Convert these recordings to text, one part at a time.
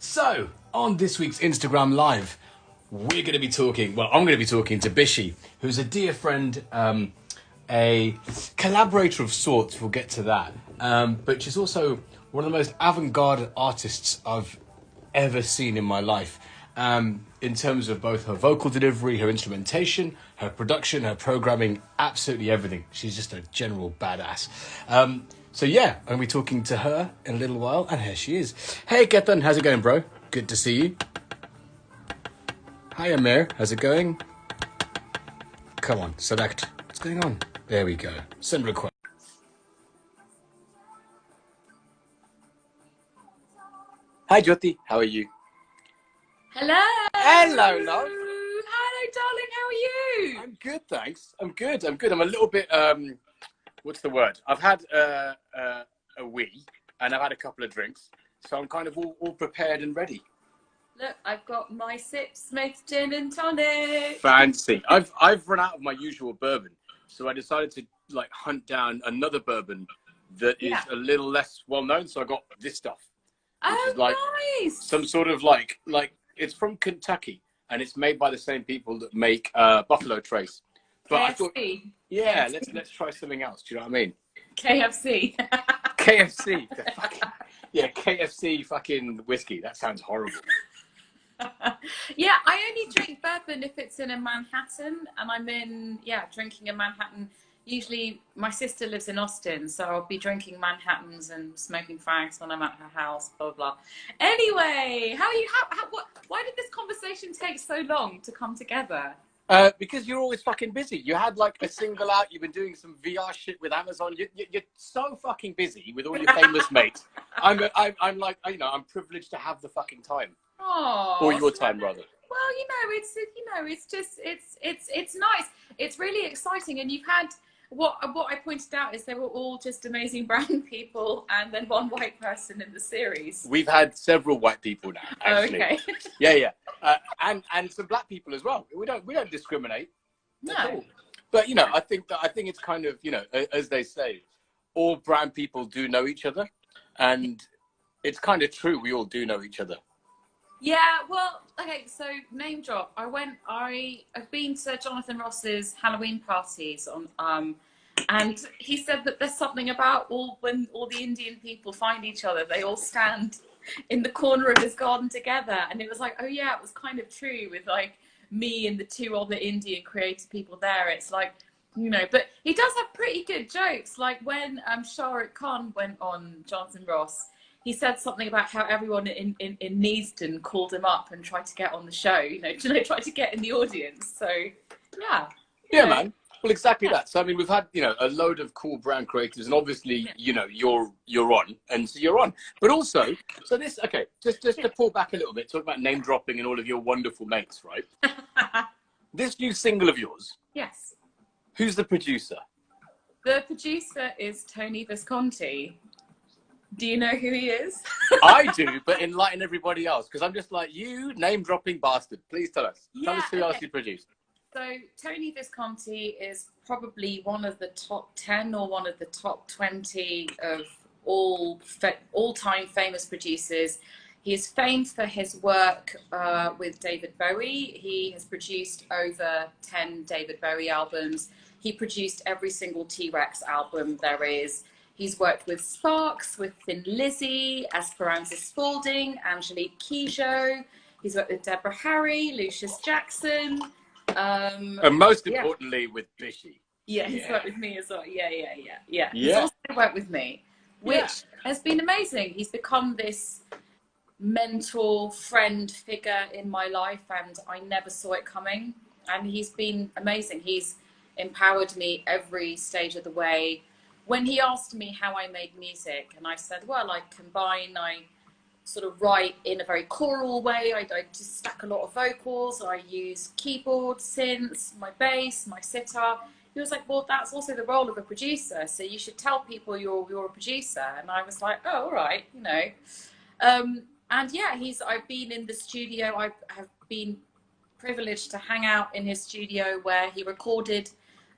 So, on this week's Instagram Live, we're going to be talking, well, I'm going to be talking to Bishi, who's a dear friend, a collaborator of sorts, we'll get to that. But she's also one of the most avant-garde artists I've ever seen in my life. In terms of both her vocal delivery, her instrumentation, her production, her programming, absolutely everything. She's just a general badass. So yeah, I'm going to be talking to her in a little while, and here she is. Hey Ketan, how's it going, bro? Good to see you. Hi Amir, how's it going? Come on, select. What's going on? There we go. Send request. Hi Jyoti, how are you? Hello. Hello, love. Hello, darling. How are you? I'm good, thanks. I'm good. I'm a little bit, what's the word? I've had a wee, and I've had a couple of drinks, so I'm kind of all prepared and ready. Look, I've got my Sipsmith gin and tonic. Fancy. I've run out of my usual bourbon, so I decided to like hunt down another bourbon that is a little less well known. So I got this stuff, which is like nice. some sort of like it's from Kentucky, and it's made by the same people that make Buffalo Trace. But KFC. I thought, yeah, let's try something else. Do you know what I mean? KFC. KFC. Yeah, KFC fucking whiskey. That sounds horrible. Yeah, I only drink bourbon if it's in a Manhattan, and I'm drinking a Manhattan. Usually, my sister lives in Austin, so I'll be drinking Manhattans and smoking fags when I'm at her house. Blah blah. Anyway, how are you? Why did this conversation take so long to come together? Because you're always fucking busy. You had like a single out. You've been doing some VR shit with Amazon. You're so fucking busy with all your famous mates. I'm like, you know, I'm privileged to have the fucking time. Oh, or your time rather. Well, it's just it's nice. It's really exciting, and you've had what I pointed out is they were all just amazing brown people, and then one white person in the series. We've had several white people now. Actually. Okay. Yeah. And some black people as well. We don't discriminate. No. At all. But you know, I think it's kind of, you know, as they say, all brown people do know each other, and it's kind of true. We all do know each other. Yeah, well, okay, so name drop. I've been to Jonathan Ross's Halloween parties and he said that there's something about when all the Indian people find each other, they all stand in the corner of his garden together. And it was like, oh yeah, it was kind of true with like me and the two other Indian creative people there. It's like, you know, but he does have pretty good jokes. Like when Shah Rukh Khan went on Jonathan Ross, he said something about how everyone in Neasden called him up and tried to get on the show, you know, tried to get in the audience. So, yeah. Yeah, man. Well, exactly that. So, I mean, we've had, you know, a load of cool brand creators, and obviously, you know, you're on, and so you're on. But also, so this, okay, just to pull back a little bit, talk about name dropping and all of your wonderful mates, right? This new single of yours. Yes. Who's the producer? The producer is Tony Visconti. Do you know who he is? I do, but enlighten everybody else, because I'm just like, you name-dropping bastard. Please tell us. Tell us who else you produced. So Tony Visconti is probably one of the top 10 or one of the top 20 of all-time famous producers. He is famed for his work with David Bowie. He has produced over 10 David Bowie albums. He produced every single T-Rex album there is. He's worked with Sparks, with Thin Lizzy, Esperanza Spalding, Angelique Kidjo. He's worked with Deborah Harry, Lucius Jackson. And most importantly, with Bishi. Yeah, he's worked with me as well. Yeah. He's also worked with me, which has been amazing. He's become this mentor, friend figure in my life, and I never saw it coming. And he's been amazing. He's empowered me every stage of the way. When he asked me how I made music, and I said, well, I sort of write in a very choral way. I just stack a lot of vocals. I use keyboard, synths, my bass, my sitar. He was like, well, that's also the role of a producer. So you should tell people you're a producer. And I was like, oh, all right, you know. And yeah, I've been in the studio. I have been privileged to hang out in his studio where he recorded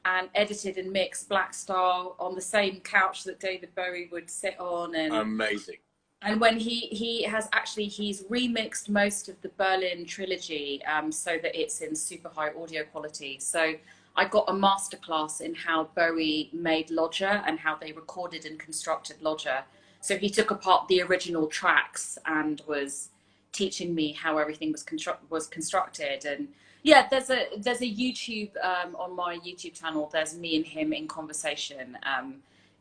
and edited and mixed Black Star on the same couch that David Bowie would sit on. And amazing. And when he's remixed most of the Berlin trilogy so that it's in super high audio quality. So I got a masterclass in how Bowie made Lodger and how they recorded and constructed Lodger. So he took apart the original tracks and was teaching me how everything was constructed. And yeah, there's a YouTube on my YouTube channel. There's me and him in conversation.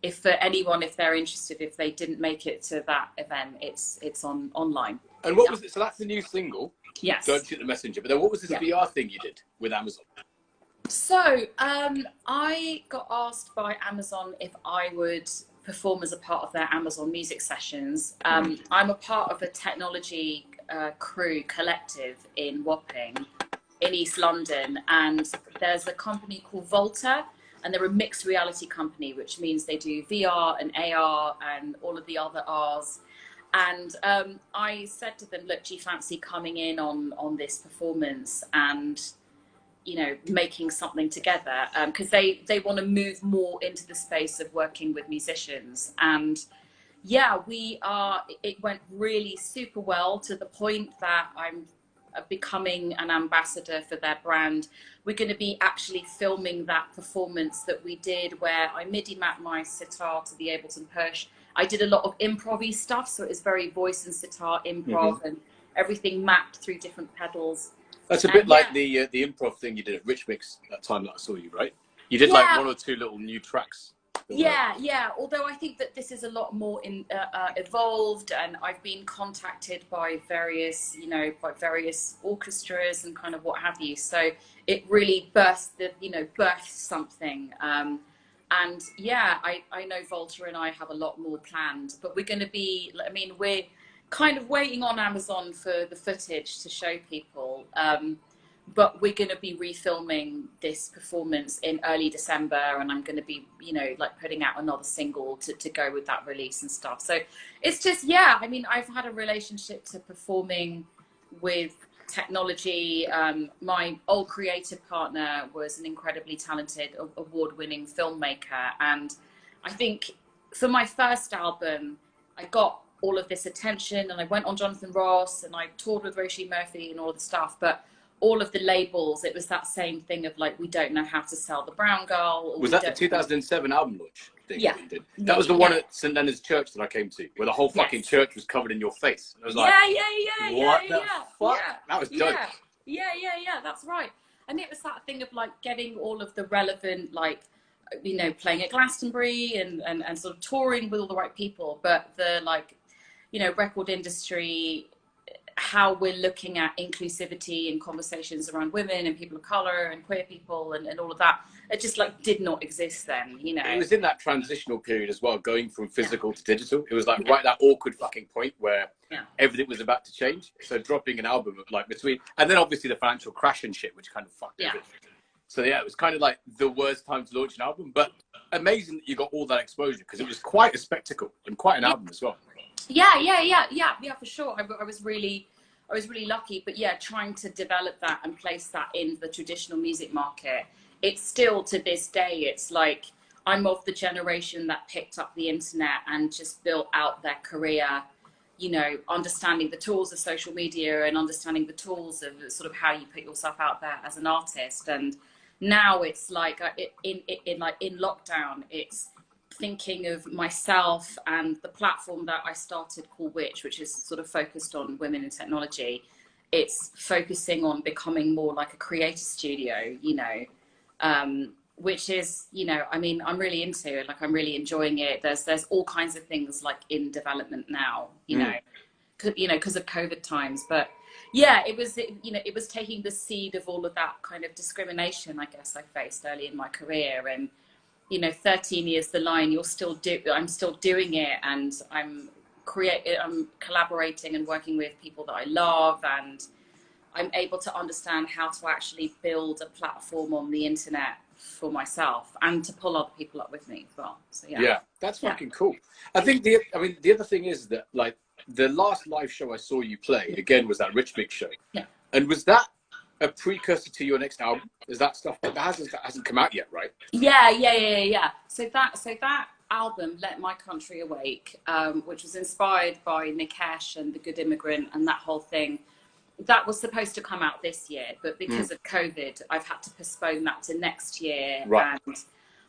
If for anyone, if they're interested, if they didn't make it to that event, it's online. And what was it? So that's the new single. Yes. Don't Shoot the Messenger. But then what was this VR thing you did with Amazon? So I got asked by Amazon if I would perform as a part of their Amazon Music sessions. I'm a part of a technology crew collective in Wapping, in East London, and there's a company called Volta. And they're a mixed reality company, which means they do VR and AR and all of the other Rs. And I said to them, look, do you fancy coming in on this performance and, you know, making something together? Because they want to move more into the space of working with musicians. And yeah, it went really super well, to the point that I'm becoming an ambassador for their brand. We're going to be actually filming that performance that we did where I MIDI mapped my sitar to the Ableton Push. I did a lot of improv-y stuff, so it was very voice and sitar improv and everything mapped through different pedals. That's a bit like the improv thing you did at Rich Mix that time that I saw you, right? You did like 1 or 2 little new tracks. Yeah. Although I think that this is a lot more evolved, and I've been contacted by various orchestras and kind of what have you. So it really birthed something. And yeah, I know Volta and I have a lot more planned, but we're going to be, I mean, we're kind of waiting on Amazon for the footage to show people. But we're going to be refilming this performance in early December, and I'm going to be, like putting out another single to go with that release and stuff. So it's just, yeah, I mean, I've had a relationship to performing with technology. My old creative partner was an incredibly talented, award-winning filmmaker. And I think for my first album, I got all of this attention, and I went on Jonathan Ross and I toured with Roisin Murphy and all the stuff. But all of the labels, it was that same thing of like, we don't know how to sell the brown girl. Was that the 2007 album launch thing? Yeah. That you did? That was the one at St. Leonard's Church that I came to, where the whole fucking church was covered in your face. I was like, what the fuck? That was dope. Yeah, that's right. And it was that thing of like getting all of the relevant, like, playing at Glastonbury and sort of touring with all the right people. But the record industry, how we're looking at inclusivity and conversations around women and people of color and queer people and all of that, it just like did not exist then. It was in that transitional period as well, going from physical to digital. It was like right that awkward fucking point where everything was about to change. So dropping an album of like between, and then obviously the financial crash and shit, which kind of fucked everything. So yeah, it was kind of like the worst time to launch an album, but amazing that you got all that exposure, because it was quite a spectacle and quite an album as well. Yeah, for sure. I was really lucky, but yeah, trying to develop that and place that in the traditional music market. It's still to this day, it's like, I'm of the generation that picked up the internet and just built out their career, understanding the tools of social media and understanding the tools of sort of how you put yourself out there as an artist. And now it's like in lockdown, it's thinking of myself and the platform that I started called which is sort of focused on women in technology. It's focusing on becoming more like a creator studio, which is, I mean, I'm really into it. Like, I'm really enjoying it. There's all kinds of things like in development now, because of COVID times. But yeah, it was taking the seed of all of that kind of discrimination, I guess, I faced early in my career. And 13 years the line, I'm still doing it, and I'm collaborating and working with people that I love, and I'm able to understand how to actually build a platform on the internet for myself and to pull other people up with me as well. So yeah, that's fucking cool. I think the other thing is that, like, the last live show I saw you play again was that Rich Mix show. Yeah. And was that a precursor to your next album? Is that stuff that hasn't come out yet, right? Yeah. So that album, Let My Country Awake, which was inspired by Nikesh and The Good Immigrant and that whole thing. That was supposed to come out this year, but because of COVID, I've had to postpone that to next year. Right. And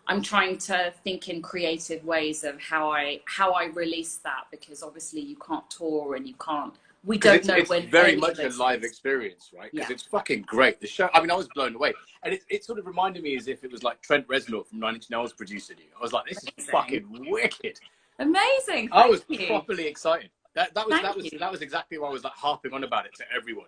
I'm trying to think in creative ways of how I release that, because obviously you can't tour and you can't. We don't know when. It's very much a live experience, right? Because it's fucking great. The show. I mean, I was blown away, and it sort of reminded me as if it was like Trent Reznor from Nine Inch Nails producing you. I was like, this is fucking wicked. Amazing. I was properly excited. That was exactly why I was like harping on about it to everyone.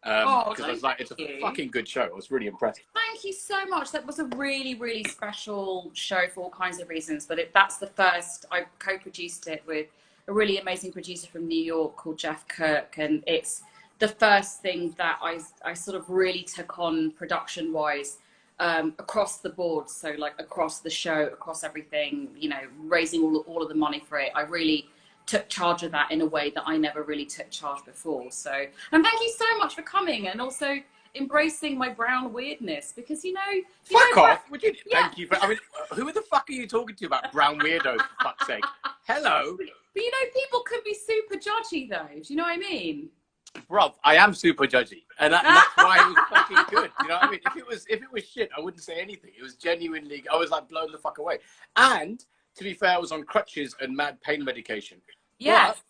Because I was like, it's a fucking good show. I was really impressed. Thank you so much. That was a really, really special show for all kinds of reasons. But that's the first. I co-produced it with a really amazing producer from New York called Jeff Kirk, and it's the first thing that I sort of really took on production-wise across the board. So like across the show, across everything, you know, raising all of the money for it. I really took charge of that in a way that I never really took charge before. So, and thank you so much for coming and also embracing my brown weirdness, because fuck off. Thank you for, I mean, who the fuck are you talking to about brown weirdos, for fuck's sake? Hello. But people can be super judgy though. Do you know what I mean? Bruv, I am super judgy, and that's why it was fucking good. You know what I mean? If it was shit, I wouldn't say anything. It was genuinely, I was like blown the fuck away. And to be fair, I was on crutches and mad pain medication. Yeah. But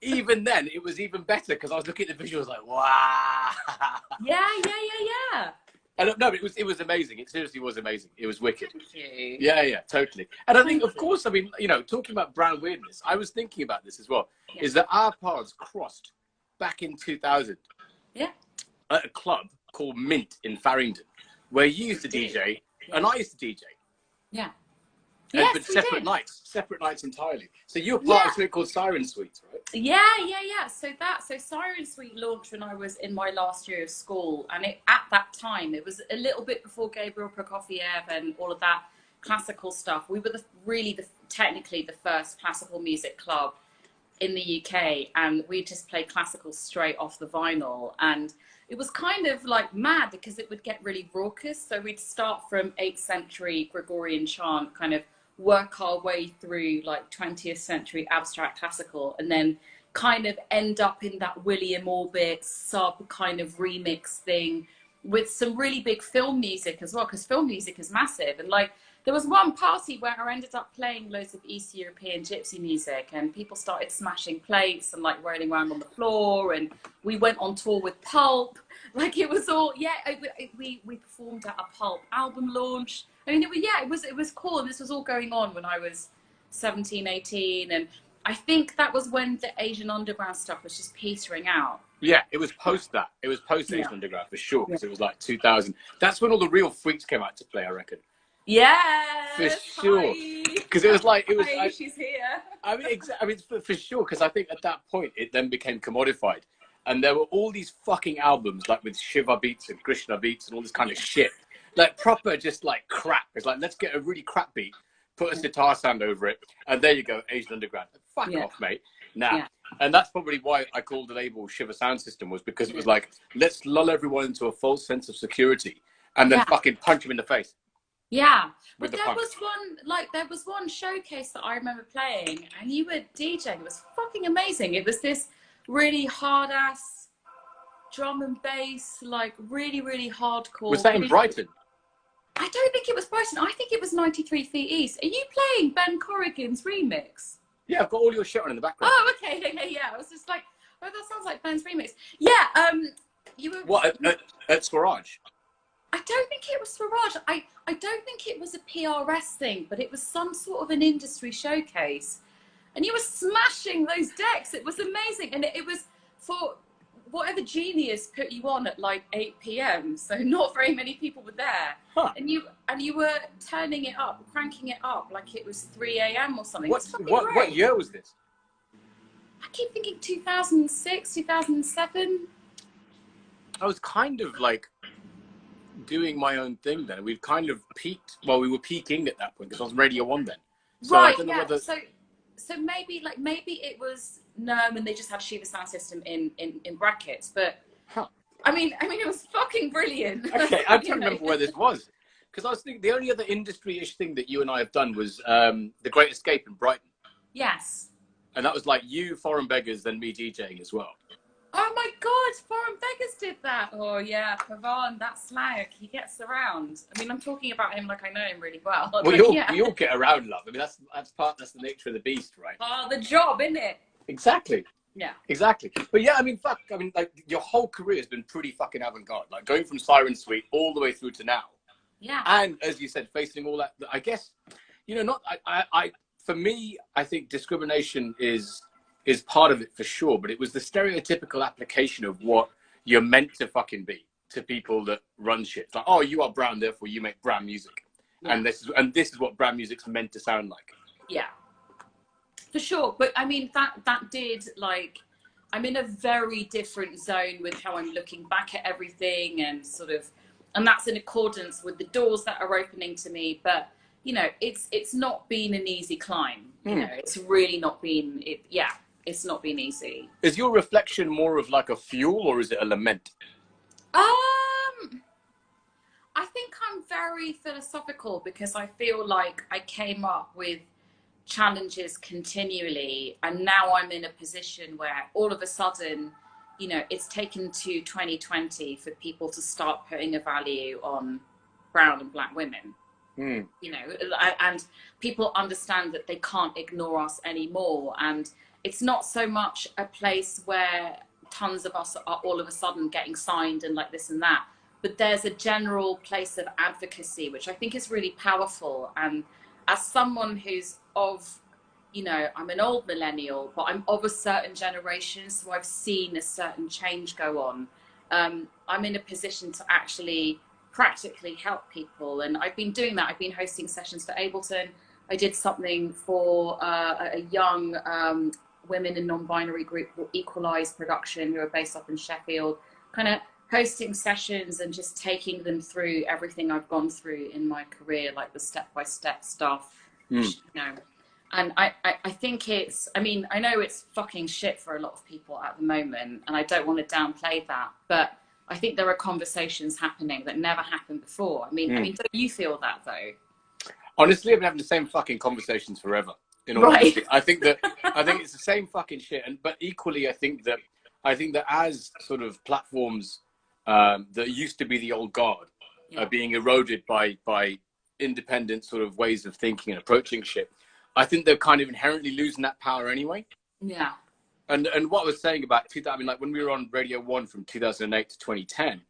even then, it was even better because I was looking at the visuals like, wow. Yeah. And no, it was amazing. It seriously was amazing. It was wicked. Thank you. Yeah, totally. And I think, of course, I mean, talking about brown weirdness, I was thinking about this as well, is that our paths crossed back in 2000. Yeah. At a club called Mint in Farringdon, where you used to DJ and I used to DJ. Yeah. But separate nights entirely. So you were part of something called Siren Suite, right? Yeah. So Siren Suite launched when I was in my last year of school, and at that time it was a little bit before Gabriel Prokofiev and all of that classical stuff. We were technically the first classical music club in the UK, and we just played classical straight off the vinyl, and it was kind of like mad because it would get really raucous. So we'd start from 8th century Gregorian chant, kind of work our way through like 20th century abstract classical, and then kind of end up in that William Orbit sub kind of remix thing with some really big film music as well, because film music is massive. And like there was one party where I ended up playing loads of East European gypsy music, and people started smashing plates and like rolling around on the floor, and we went on tour with Pulp. Like it was all, we performed at a Pulp album launch. I mean, it was cool. And this was all going on when I was 17, 18. And I think that was when the Asian Underground stuff was just petering out. Yeah, it was post that. It was post Asian Underground for sure, because it was like 2000. That's when all the real freaks came out to play, I reckon. Yeah, for sure. Because it was like, she's here. I mean, for sure. Because I think at that point it then became commodified, and there were all these fucking albums like with Shiva beats and Krishna beats and all this kind of shit, like proper just like crap. It's like, let's get a really crap beat, put a sitar sound over it, and there you go, Asian Underground. Fuck off, mate. Nah. And that's probably why I called the label Shiva Sound System, was because it was like, let's lull everyone into a false sense of security and then fucking punch them in the face. Yeah, but there was one showcase that I remember playing, and you were DJing. It was fucking amazing. It was this really hard ass drum and bass, like really, really hardcore. Was that in Brighton? I don't think it was Brighton. I think it was 93 Feet East. Are you playing Ben Corrigan's remix? Yeah, I've got all your shit on in the background. Oh, okay, yeah. I was just like, oh, that sounds like Ben's remix. Yeah, you were. What at Swaraj? I don't think it was Swaraj. I don't think it was a PRS thing, but it was some sort of an industry showcase. And you were smashing those decks. It was amazing. And it was for whatever genius put you on at like 8 p.m. So not very many people were there. Huh. And you were turning it up, cranking it up like it was 3 a.m. or something. What year was this? I keep thinking 2006, 2007. I was kind of like doing my own thing then. We'd kind of peaked. Well, we were peaking at that point because I was Radio 1 then. So right. I don't know whether... So maybe it was Nerm and they just had Shiva Sound System in brackets. But I mean, it was fucking brilliant. Okay, I don't remember where this was. Because I was thinking the only other industry-ish thing that you and I have done was The Great Escape in Brighton. Yes. And that was like you, Foreign Beggars, then me DJing as well. Oh my God, Foreign Beggars did that. Oh yeah, Pavan, that slag, he gets around. I mean, I'm talking about him like I know him really well. Well, we all get around, love. I mean, that's the nature of the beast, right? Oh, the job, isn't it? Exactly. Yeah. Exactly. But yeah, I mean, fuck. I mean, like your whole career has been pretty fucking avant-garde. Like going from Siren Suite all the way through to now. Yeah. And as you said, facing all that. I guess, you know, for me, I think discrimination is part of it for sure, but it was the stereotypical application of what you're meant to fucking be to people that run shit. It's like, oh, you are brown, therefore you make brown music. Yeah. And this is what brown music's meant to sound like. Yeah. For sure. But I mean, that did, like, I'm in a very different zone with how I'm looking back at everything and sort of, and that's in accordance with the doors that are opening to me. But, you know, it's not been an eeasy climb. You know, it's really not been, it's not been easy. Is your reflection more of like a fuel or is it a lament? I think I'm very philosophical because I feel like I came up with challenges continually and now I'm in a position where all of a sudden, you know, it's taken to 2020 for people to start putting a value on brown and black women. You know, and people understand that they can't ignore us anymore. And it's not so much a place where tons of us are all of a sudden getting signed and like this and that, but there's a general place of advocacy, which I think is really powerful. And as someone who's of, you know, I'm an old millennial, but I'm of a certain generation, so I've seen a certain change go on. I'm in a position to actually practically help people, and I've been doing that. I've been hosting sessions for Ableton. I did something for a young women and non-binary group called Equalise Production, who are based up in Sheffield, kind of hosting sessions and just taking them through everything I've gone through in my career, like the step-by-step stuff, you know. And I think it's, I mean, I know it's fucking shit for a lot of people at the moment, and I don't want to downplay that, but I think there are conversations happening that never happened before. I mean, don't you feel that though? Honestly, I've been having the same fucking conversations forever. In all honesty. I think it's the same fucking shit. But equally, I think that as sort of platforms that used to be the old guard are being eroded by independent sort of ways of thinking and approaching shit, I think they're kind of inherently losing that power anyway. Yeah. And what I was saying about, I mean, like when we were on Radio 1 from 2008 to 2010,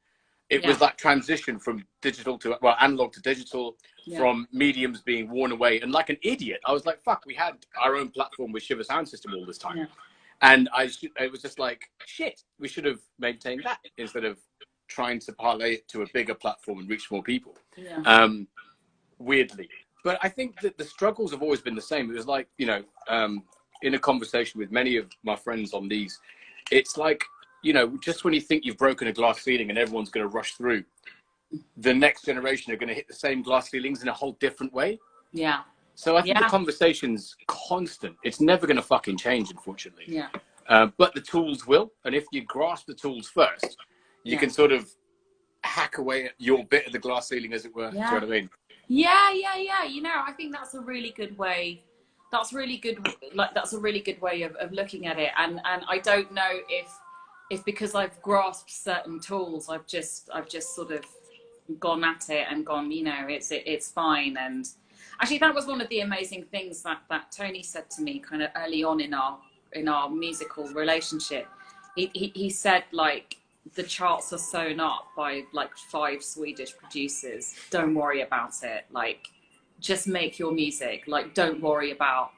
it was that transition from digital to, well, analog to digital, from mediums being worn away. And like an idiot, I was like, fuck, we had our own platform with Shiver Sound System all this time. Yeah. And it was just like, shit, we should have maintained that instead of trying to parlay it to a bigger platform and reach more people. Yeah. Weirdly. But I think that the struggles have always been the same. It was like, you know, in a conversation with many of my friends on these, it's like, you know, just when you think you've broken a glass ceiling and everyone's going to rush through, the next generation are going to hit the same glass ceilings in a whole different way. Yeah. So I think the conversation's constant. It's never going to fucking change, unfortunately. Yeah. But the tools will. And if you grasp the tools first, you can sort of hack away at your bit of the glass ceiling, as it were. Yeah. Do you know what I mean? Yeah. You know, I think that's a really good way. That's really good. Like, that's a really good way of looking at it. And I don't know if because I've grasped certain tools, I've just sort of gone at it and gone, you know, it's fine. And actually, that was one of the amazing things that Tony said to me kind of early on in our musical relationship. He said, like, the charts are sewn up by like 5 Swedish producers. Don't worry about it. Like, just make your music. Like, don't worry about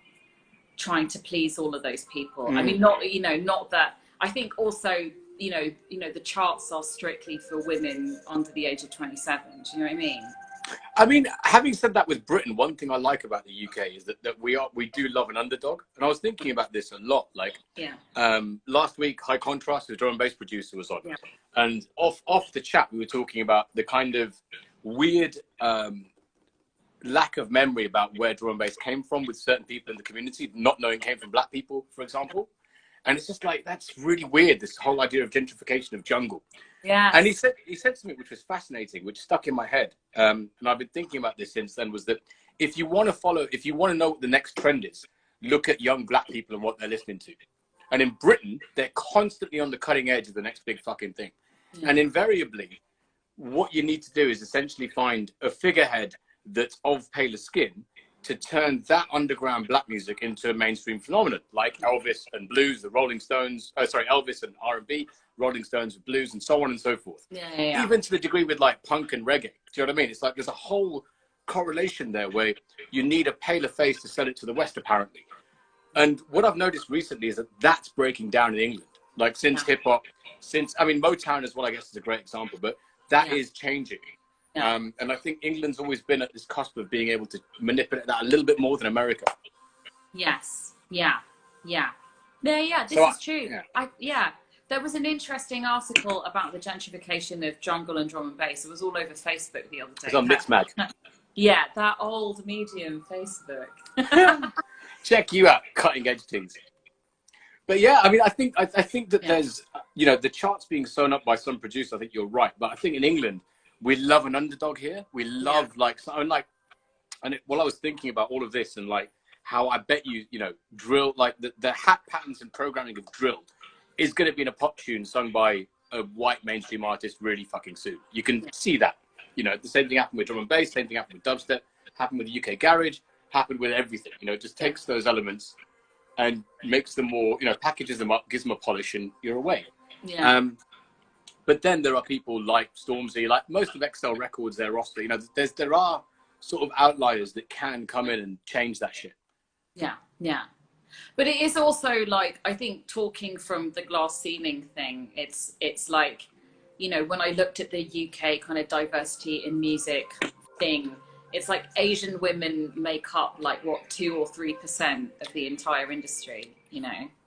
trying to please all of those people. I mean, not that. I think also, you know, the charts are strictly for women under the age of 27. Do you know what I mean? I mean, having said that, with Britain, one thing I like about the UK is that we do love an underdog. And I was thinking about this a lot. Like, last week, High Contrast, the drum and bass producer, was on. Yeah. And off the chat, we were talking about the kind of weird lack of memory about where drum and bass came from with certain people in the community, not knowing it came from black people, for example. And it's just like, that's really weird, this whole idea of gentrification of jungle. Yeah. And he said something which was fascinating, which stuck in my head. And I've been thinking about this since then, was that if you want to know what the next trend is, look at young black people and what they're listening to. And in Britain, they're constantly on the cutting edge of the next big fucking thing. Yeah. And invariably, what you need to do is essentially find a figurehead that's of paler skin to turn that underground black music into a mainstream phenomenon, like Elvis and blues, the Rolling Stones, Elvis and R&B, Rolling Stones with blues, and so on and so forth. Yeah. Even to the degree with like punk and reggae. Do you know what I mean? It's like there's a whole correlation there where you need a paler face to sell it to the West, apparently. And what I've noticed recently is that that's breaking down in England. Like since hip hop, Motown as well, I guess is a great example, but that is changing. Yeah. And I think England's always been at this cusp of being able to manipulate that a little bit more than America. Yes. Yeah. This is true. There was an interesting article about the gentrification of jungle and drum and bass. It was all over Facebook the other day. It's on Mixmag. Yeah, that old medium Facebook. Check you out, cutting edge things. But yeah, I mean, I think that there's, the charts being sewn up by some producer. I think you're right. But I think in England, we love an underdog here. We love while I was thinking about all of this and like how I bet drill, like the hat patterns and programming of drill is going to be in a pop tune sung by a white mainstream artist really fucking soon. You can see that. The same thing happened with drum and bass, same thing happened with dubstep, happened with UK garage, happened with everything. It just takes those elements and makes them more, packages them up, gives them a polish, and you're away. Yeah. But then there are people like Stormzy, like most of XL Records, their roster, there are sort of outliers that can come in and change that shit. Yeah. But it is also like, I think talking from the glass ceiling thing, it's like, when I looked at the UK kind of diversity in music thing, it's like Asian women make up like 2 or 3% of the entire industry,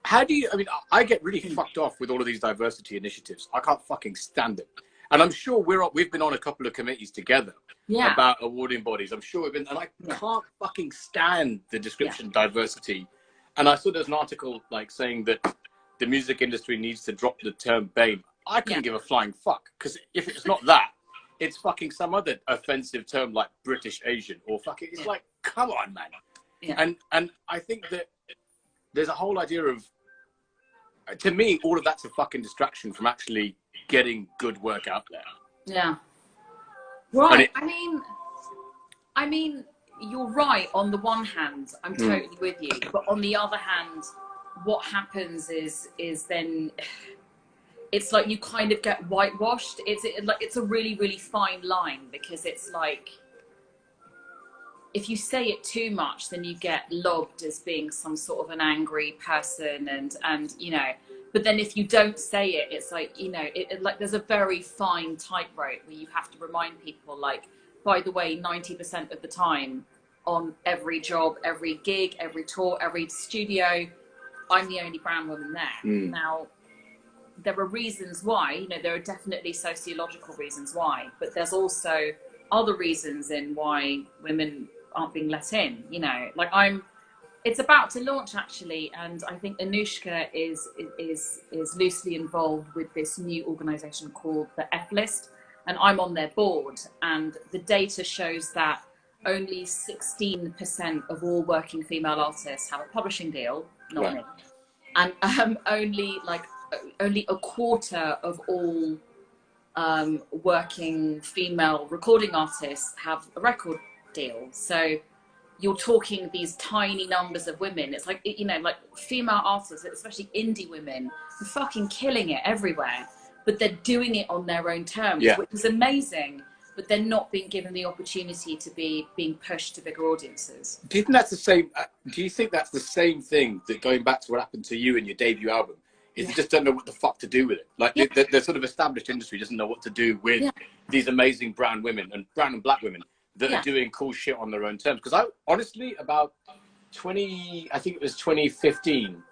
How do you, I get really fucked off with all of these diversity initiatives. I can't fucking stand them. And I'm sure we've been on a couple of committees together about awarding bodies. I'm sure and I can't fucking stand the description diversity. And I saw there's an article like saying that the music industry needs to drop the term BAME. I couldn't give a flying fuck, because if it's not that, it's fucking some other offensive term like British Asian or fucking, it's like, come on, man. Yeah. And I think that there's a whole idea of, to me, all of that's a fucking distraction from actually getting good work out there. Yeah. Right. I mean, you're right. On the one hand, I'm totally with you. But on the other hand, what happens is then it's like you kind of get whitewashed. It's a really, really fine line, because it's like, if you say it too much, then you get lobbed as being some sort of an angry person, and but then if you don't say it, it's like, like there's a very fine tightrope where you have to remind people, like, by the way, 90% of the time on every job, every gig, every tour, every studio, I'm the only brown woman there. Now, there are reasons why, there are definitely sociological reasons why, but there's also other reasons in why women aren't being let in, it's about to launch actually, and I think Anushka is loosely involved with this new organization called the F List, and I'm on their board, and the data shows that only 16% of all working female artists have a publishing deal, not me, and only a quarter of all working female recording artists have a record deal. So you're talking these tiny numbers of women. It's like, like female artists, especially indie women, are fucking killing it everywhere, but they're doing it on their own terms, which is amazing, but they're not being given the opportunity to be being pushed to bigger audiences. Do you think that's the same? Do you think that's the same thing, that going back to what happened to you in your debut album, is you just don't know what the fuck to do with it? Like the sort of established industry doesn't know what to do with these amazing brown women and brown and black women that are doing cool shit on their own terms. Because I honestly, about 2015,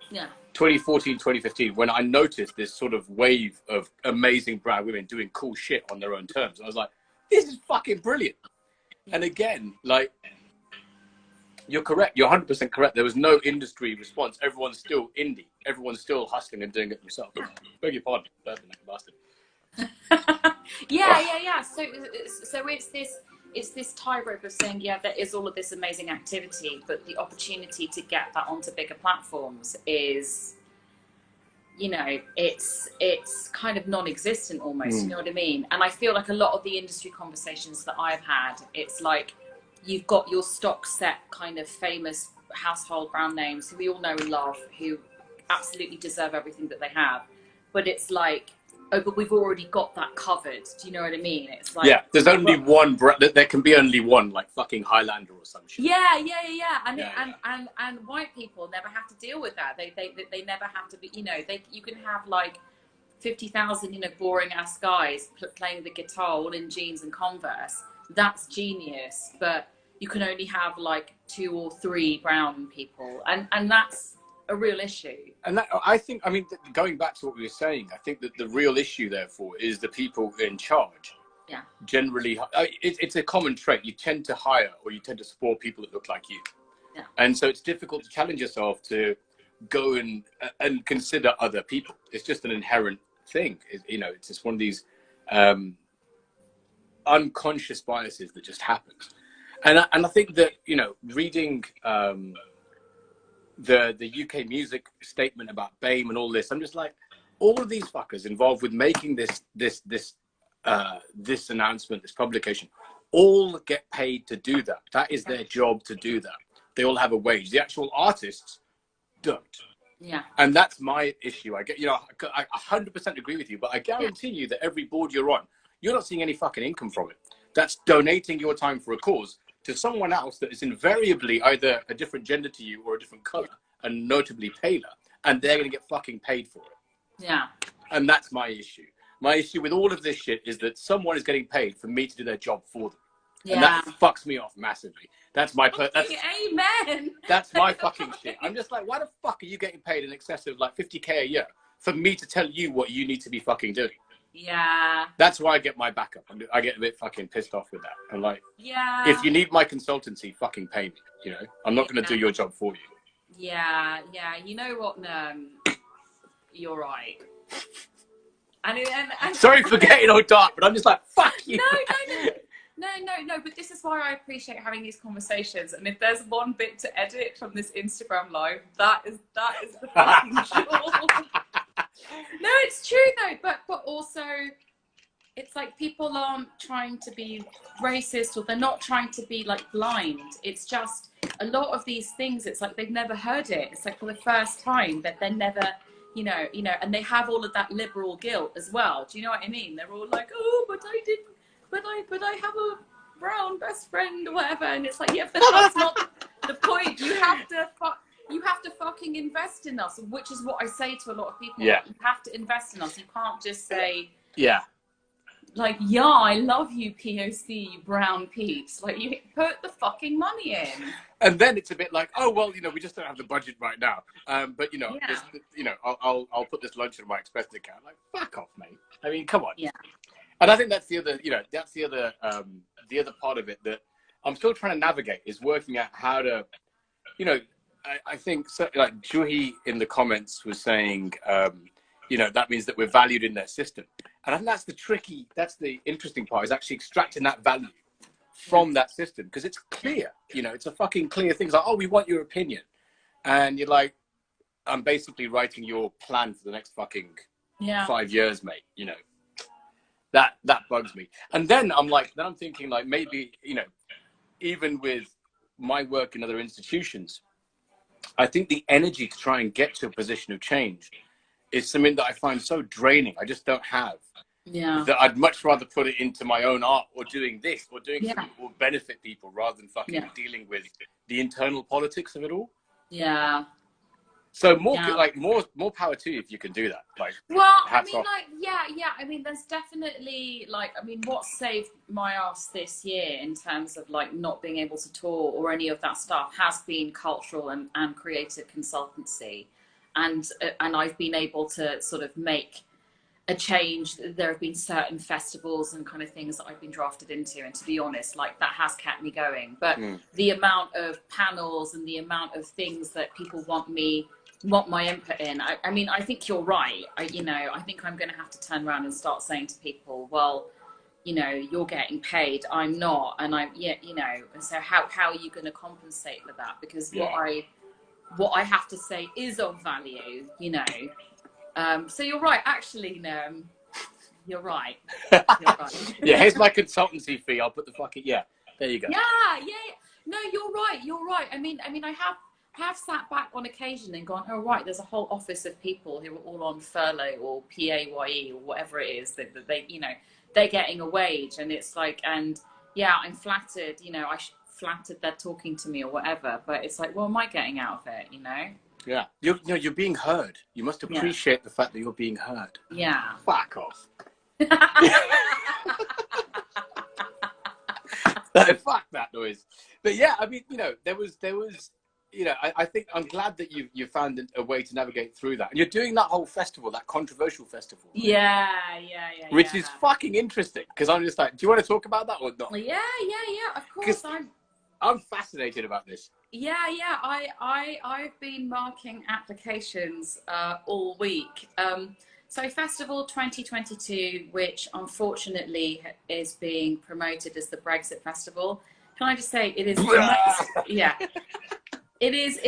2014, 2015, when I noticed this sort of wave of amazing brown women doing cool shit on their own terms, I was like, this is fucking brilliant. And again, like, You're correct. You're 100% correct. There was no industry response. Everyone's still indie. Everyone's still hustling and doing it themselves. Beg your pardon. Bastard. Yeah. So it's this tightrope of saying, yeah, there is all of this amazing activity, but the opportunity to get that onto bigger platforms is, you know, it's kind of non-existent almost. You know what I mean? And I feel like a lot of the industry conversations that I've had, it's like you've got your stock set kind of famous household brand names who we all know and love, who absolutely deserve everything that they have, but it's like, oh, but we've already got that covered. Do you know what I mean? It's like, yeah, there's only one brand. There can be only one, like fucking Highlander or some shit. Yeah. And white people never have to deal with that. They never have to be. You know, you can have like 50,000, you know, boring ass guys playing the guitar all in jeans and Converse. That's genius. But you can only have like 2 or 3 brown people, and that's a real issue. And that, I think, I mean, going back to what we were saying, I think that the real issue, therefore, is the people in charge. Yeah. Generally, it's a common trait. You tend to hire or you tend to support people that look like you. Yeah. And so it's difficult to challenge yourself to go and consider other people. It's just an inherent thing. You know, it's just one of these unconscious biases that just happens. And I think that, you know, reading the UK music statement about BAME and all this, I'm just like, all of these fuckers involved with making this announcement, this publication, all get paid to do that. That is their job to do that. They all have a wage. The actual artists don't. Yeah. And that's my issue. I get, you know, I 100% agree with you, but I guarantee you that every board you're on, you're not seeing any fucking income from it. That's donating your time for a cause to someone else that is invariably either a different gender to you or a different color, and notably paler, and they're going to get fucking paid for it. Yeah. And that's my issue. My issue with all of this shit is that someone is getting paid for me to do their job for them. Yeah. And that fucks me off massively. That's my amen. That's my fucking shit. I'm just like, why the fuck are you getting paid in excess of like 50K a year for me to tell you what you need to be fucking doing? Yeah. That's why I get my backup. I get a bit fucking pissed off with that. I'm like, yeah, if you need my consultancy, fucking pay me. You know, I'm not going to do your job for you. Yeah. You know what, Nerm? You're right. And sorry for getting all dark, but I'm just like, fuck you. No, but this is why I appreciate having these conversations. And if there's one bit to edit from this Instagram live, that is the fucking jewel. No, it's true though, but also it's like people aren't trying to be racist, or they're not trying to be like blind. It's just a lot of these things, it's like they've never heard it. It's like for the first time that they're never, you know, and they have all of that liberal guilt as well. Do you know what I mean? They're all like, oh, but I have a brown best friend or whatever. And it's like, yeah, but that's not the point. You have to fucking invest in us, which is what I say to a lot of people. Yeah. You have to invest in us. You can't just say, yeah, like, yeah, I love you, POC, you brown peeps. Like, you put the fucking money in. And then it's a bit like, oh, well, you know, we just don't have the budget right now. But, you know, I'll put this lunch in my expense account. Like, fuck off, mate. I mean, come on. Yeah. And I think that's the other, you know, the other part of it that I'm still trying to navigate, is working out how to, you know, I think, so, like, Juhi in the comments was saying, you know, that means that we're valued in their system. And I think that's the interesting part, is actually extracting that value from that system, because it's clear, you know, it's a fucking clear thing. It's like, oh, we want your opinion. And you're like, I'm basically writing your plan for the next fucking 5 years, mate, you know. That bugs me. And then I'm thinking, like, maybe, you know, even with my work in other institutions, I think the energy to try and get to a position of change is something that I find so draining. I just don't have. Yeah. That I'd much rather put it into my own art, or doing this, or doing something that will benefit people, rather than fucking dealing with the internal politics of it all. Yeah. So more power to you if you can do that. Like, well, I mean, like, I mean, there's definitely, like, I mean, what saved my ass this year in terms of like not being able to tour or any of that stuff has been cultural and creative consultancy, and I've been able to sort of make a change. There have been certain festivals and kind of things that I've been drafted into, and to be honest, like that has kept me going. But the amount of panels and the amount of things that people want my input in, I mean, I think you're right. I think I'm going to have to turn around and start saying to people, well, you know, you're getting paid, I'm not, and and so how are you going to compensate for that? Because what I have to say is of value, you know. So you're right, actually, Nerm. You're right. You're right. Yeah, here's my consultancy fee. I'll put the fucking there you go. Yeah. No, you're right. You're right. I mean, I have sat back on occasion and gone, oh right, there's a whole office of people who are all on furlough or PAYE or whatever it is that they, you know, they're getting a wage, and it's like, and yeah, I'm flattered. You know, flattered they're talking to me or whatever, but it's like, what am I getting out of it? You know. Yeah, you're being heard. You must appreciate the fact that you're being heard. Yeah. Fuck off. Fuck that noise. But yeah, I mean, you know, there was, you know, I think I'm glad that you found a way to navigate through that, and you're doing that whole festival, that controversial festival. Right? Yeah. Which is fucking interesting, because I'm just like, do you want to talk about that or not? Yeah. Of course, I'm fascinated about this. Yeah. I've been marking applications all week. So Festival 2022, which unfortunately is being promoted as the Brexit Festival. Can I just say it is? Yeah, it is.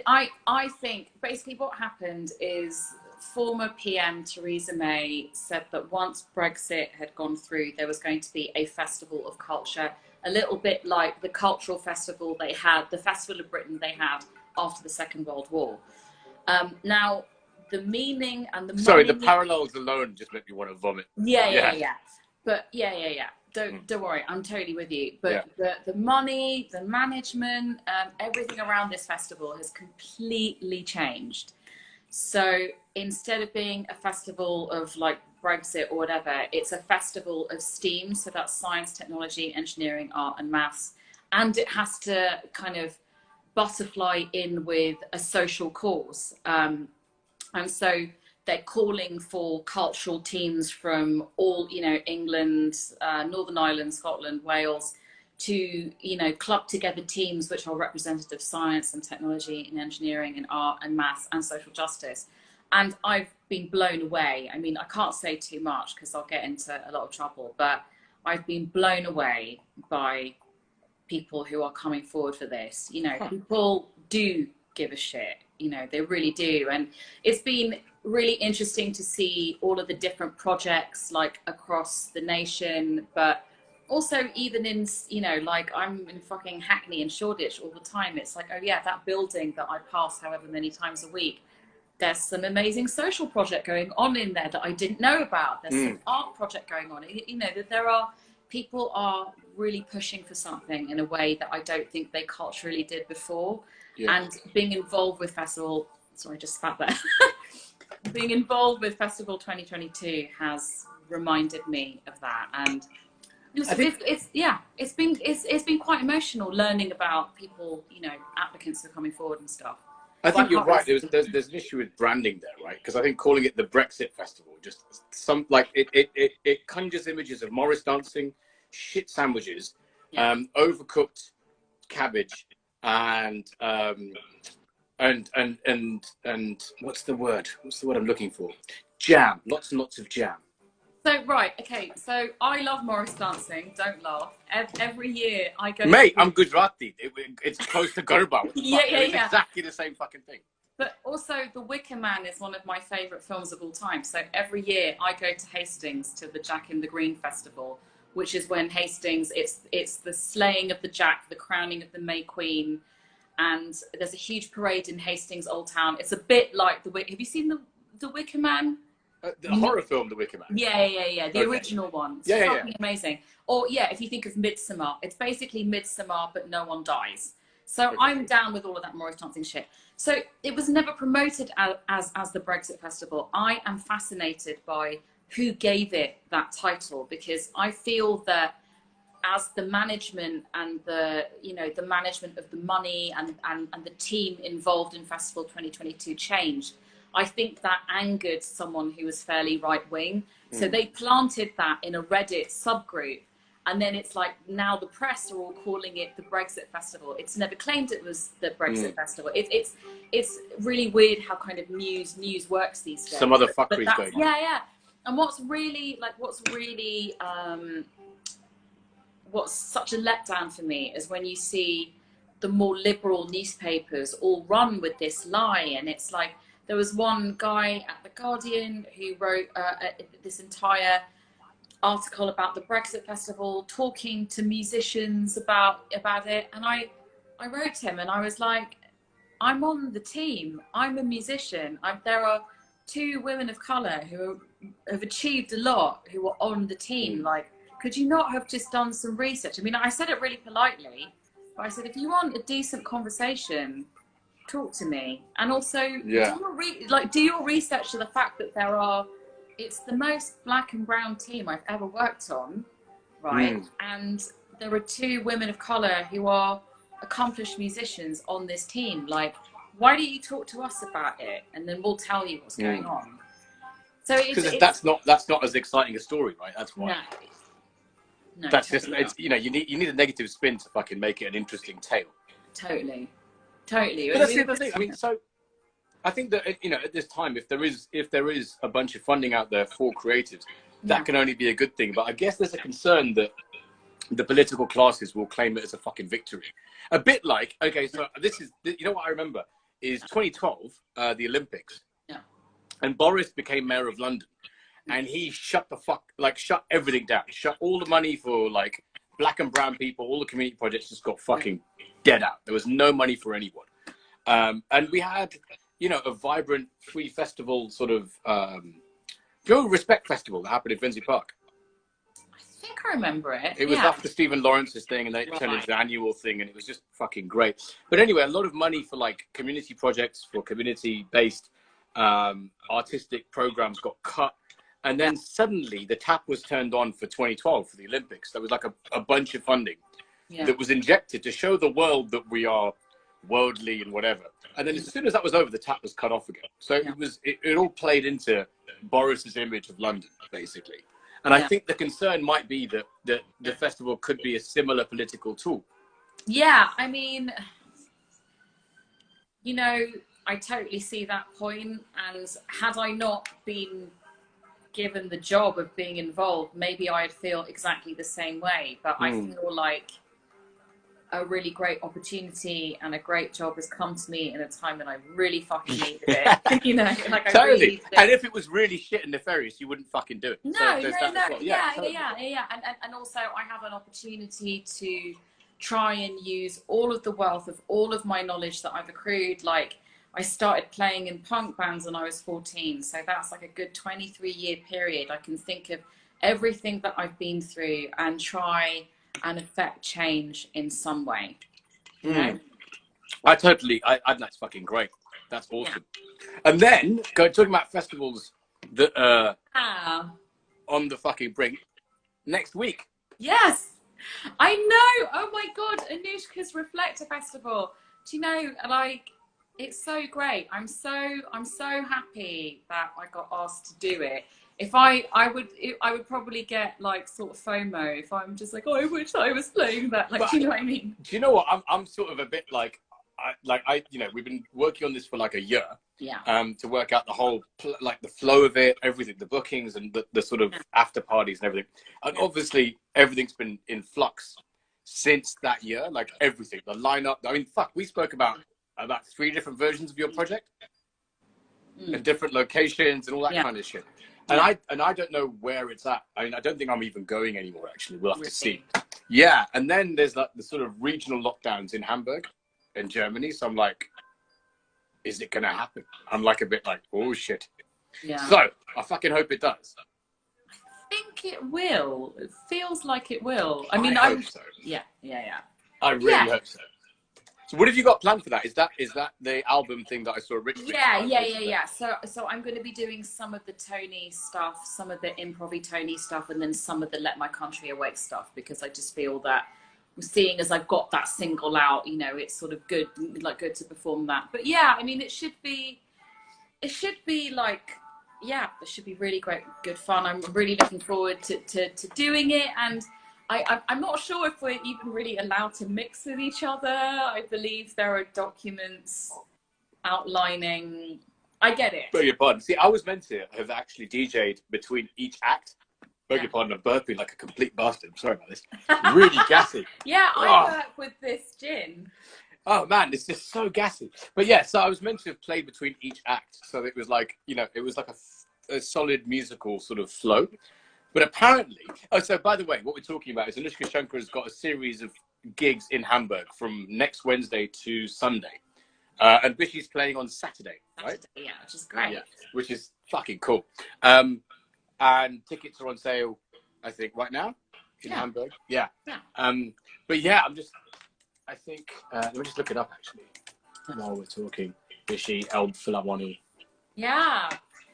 I think basically what happened is former PM Theresa May said that once Brexit had gone through, there was going to be a festival of culture, a little bit like the cultural festival they had, the Festival of Britain they had after the Second World War. Now, the meaning and the sorry, the parallels alone just make me want to vomit. Yeah. But yeah. Don't worry, I'm totally with you. But the money, the management, everything around this festival has completely changed. So instead of being a festival of like Brexit or whatever, it's a festival of STEAM. So that's science, technology, engineering, art, and maths. And it has to kind of butterfly in with a social cause. And so they're calling for cultural teams from all, you know, England, Northern Ireland, Scotland, Wales, to, you know, club together teams which are representative of science and technology and engineering and art and maths and social justice. And I've been blown away. I mean, I can't say too much because I'll get into a lot of trouble, but I've been blown away by people who are coming forward for this. You know, people do give a shit. You know, they really do. And it's been really interesting to see all of the different projects like across the nation, but also even in, you know, like I'm in fucking Hackney and Shoreditch all the time. It's like, oh yeah, that building that I pass however many times a week, there's some amazing social project going on in there that I didn't know about. There's some art project going on. You know, that there are people are really pushing for something in a way that I don't think they culturally did before. And being involved with festival, sorry, I just spat there. Being involved with Festival 2022 has reminded me of that, and it's been quite emotional learning about people, you know, applicants who are coming forward and stuff. I think you're right. There's an issue with branding there, right? Because I think calling it the Brexit Festival just it conjures images of Morris dancing, shit sandwiches, overcooked cabbage, and what's the word? What's the word I'm looking for? Jam. Lots and lots of jam. So right, okay. So I love Morris dancing. Don't laugh. Every year I go. Mate, I'm Gujarati. It's close to Garba. It's exactly the same fucking thing. But also, The Wicker Man is one of my favourite films of all time. So every year I go to Hastings to the Jack in the Green Festival, which is when Hastings, it's the slaying of the Jack, the crowning of the May Queen, and there's a huge parade in Hastings Old Town. It's a bit like have you seen the Wicker Man? The horror film, The Wicker Man. Yeah. The original one. It's fucking amazing. Or if you think of Midsommar, it's basically Midsommar, but no one dies. So I'm down with all of that Morris dancing shit. So it was never promoted as the Brexit Festival. I am fascinated by who gave it that title, because I feel that as the management and the management of the money and the team involved in Festival 2022 changed, I think that angered someone who was fairly right-wing. So they planted that in a Reddit subgroup. And then it's like, now the press are all calling it the Brexit Festival. It's never claimed it was the Brexit Festival. It's really weird how kind of news works these days. Some other fuckeries going on. Yeah. And what's such a letdown for me is when you see the more liberal newspapers all run with this lie. And it's like, there was one guy at The Guardian who wrote this entire article about the Brexit Festival, talking to musicians about it. And I wrote him and I was like, I'm on the team. I'm a musician. There are 2 women of colour who have achieved a lot who are on the team. Like, could you not have just done some research? I mean, I said it really politely, but I said, if you want a decent conversation, talk to me. And also do your research to the fact that it's the most black and brown team I've ever worked on, right? And there are 2 women of colour who are accomplished musicians on this team. Like, why don't you talk to us about it, and then we'll tell you what's going on? So because that's not as exciting a story, right? That's why. No, that's totally just it's, you need a negative spin to fucking make it an interesting tale. Totally. But that's the other thing. I mean, so I think that at this time, if there is a bunch of funding out there for creatives, that can only be a good thing. But I guess there's a concern that the political classes will claim it as a fucking victory. A bit like, okay, so this is, what I remember is 2012, the Olympics, and Boris became mayor of London, and he shut everything down, shut all the money for like black and brown people, all the community projects just got fucking dead out. There was no money for anyone, and we had a vibrant free festival sort of Respect Festival that happened in Finsbury Park. I think I remember it. It was after Stephen Lawrence's thing, and then it turned into the annual thing, and it was just fucking great. But anyway, a lot of money for like community projects, for community-based artistic programs got cut. And then suddenly the tap was turned on for 2012 for the Olympics. There was like a bunch of funding that was injected to show the world that we are worldly and whatever. And then as soon as that was over, the tap was cut off again. So it all played into Boris's image of London, basically. And I think the concern might be that the festival could be a similar political tool. Yeah, I mean, I totally see that point. And had I not been given the job of being involved, maybe I'd feel exactly the same way. But I feel like a really great opportunity and a great job has come to me in a time when I really fucking needed it. Like I totally. Really needed it. And if it was really shit and nefarious, you wouldn't fucking do it. No. Yeah. And also I have an opportunity to try and use all of the wealth of all of my knowledge that I've accrued. Like, I started playing in punk bands when I was 14. So that's like a good 23-year period. I can think of everything that I've been through and try and affect change in some way. That's fucking great. That's awesome. And then talking about festivals that are on the fucking brink next week. Yes, I know. Oh my God, Anushka's Reflector Festival. Do you know, like, it's so great. I'm so happy that I got asked to do it. If I would probably get like sort of FOMO if I'm just like, oh, I wish I was playing that. Like, do you know what I mean? Do you know what? I'm sort of a bit like, we've been working on this for like a year. Yeah. To work out the whole, like the flow of it, everything, the bookings and the sort of after parties and everything. And obviously everything's been in flux since that year. Like everything, the lineup. I mean, we spoke about 3 different versions of your project and different locations and all that kind of shit. And I don't know where it's at. I mean, I don't think I'm even going anymore, actually. We'll have to see. Yeah. And then there's like the sort of regional lockdowns in Hamburg and Germany. So I'm like, is it going to happen? I'm like a bit like, oh shit. Yeah. So I fucking hope it does. I think it will. It feels like it will. I hope so. Yeah. I really hope so. So what have you got planned for that? Is that the album thing that I saw Rich? Yeah. So I'm going to be doing some of the Tony stuff, some of the improv Tony stuff, and then some of the Let My Country Awake stuff, because I just feel that seeing as I've got that single out, it's sort of good to perform that. But yeah, I mean, it should be it should be like, yeah, it should be really good fun. I'm really looking forward to doing it. And I'm not sure if we're even really allowed to mix with each other. I believe there are documents outlining. I get it. Beg your pardon. See, I was meant to have actually DJ'd between each act. Beg your pardon, I'm burping like a complete bastard. I'm sorry about this. Really gassy. Yeah, I work with this gin. Oh man, it's just so gassy. But yeah, so I was meant to have played between each act, so it was like, you know, it was like a solid musical sort of flow. But apparently, oh, so by the way, what we're talking about is Anushka Shankar has got a series of gigs in Hamburg from next Wednesday to Sunday. And Bishi's playing on Saturday, right? Yeah, which is great. Yeah, which is fucking cool. And tickets are on sale, I think, right now in Hamburg. Yeah. But yeah, I think, let me just look it up actually while we're talking. Bishi, Elb Philharmonie. Yeah,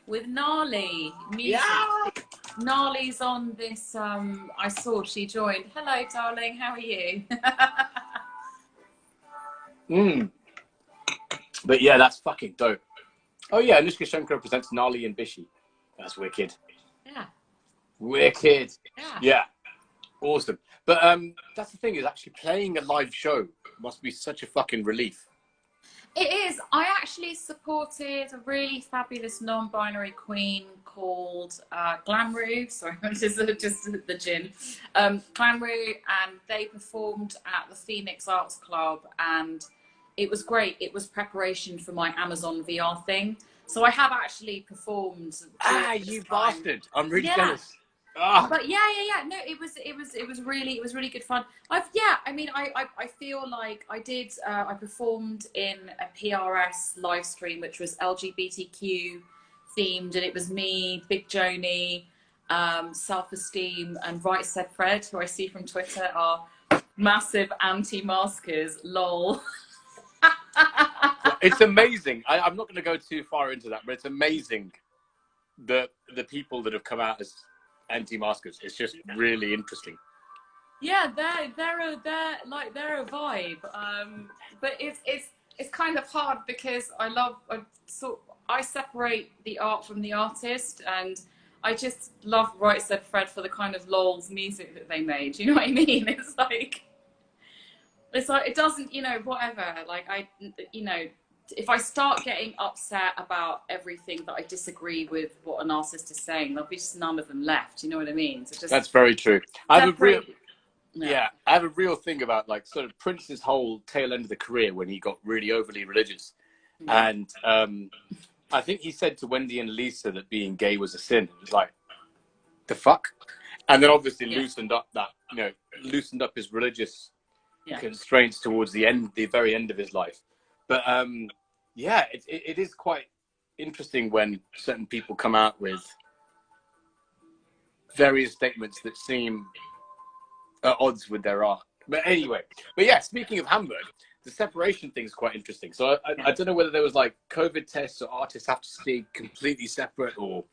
with Gnarly music. Yeah. Gnarly's on this, I saw she joined. Hello, darling, how are you? But yeah, that's fucking dope. Oh yeah, Anushka Shankar presents Gnarly and Bishi. That's wicked. Yeah. Wicked. Yeah. Awesome. But that's the thing, is actually playing a live show must be such a fucking relief. It is. I actually supported a really fabulous non-binary queen called Glamroo. Sorry, just the gin. Glamroo, and they performed at the Phoenix Arts Club, and it was great. It was preparation for my Amazon VR thing. So I have actually performed. You bastard! I'm really jealous. But yeah. No, it was really good fun. I feel like I performed in a PRS live stream which was LGBTQ themed, and it was me, Big Joni, Self-Esteem, and Right Said Fred, who I see from Twitter are massive anti-maskers. Lol. It's amazing. I'm not going to go too far into that, but it's amazing the people that have come out as anti-maskers. It's just really interesting. Yeah, they're a vibe. But it's kind of hard because I separate the art from the artist, and I just love Right Said Fred for the kind of lols music that they made. You know what I mean? It's like it doesn't, whatever. Like if I start getting upset about everything that I disagree with what an artist is saying, there'll be just none of them left. You know what I mean? So that's very true. I have a real thing about like sort of Prince's whole tail end of the career when he got really overly religious. And I think he said to Wendy and Lisa that being gay was a sin. It was like, the fuck? And then obviously loosened up his religious constraints towards the very end of his life. But it is quite interesting when certain people come out with various statements that seem at odds with their art. But anyway, speaking of Hamburg, the separation thing is quite interesting. So I don't know whether there was like COVID tests or artists have to stay completely separate, or...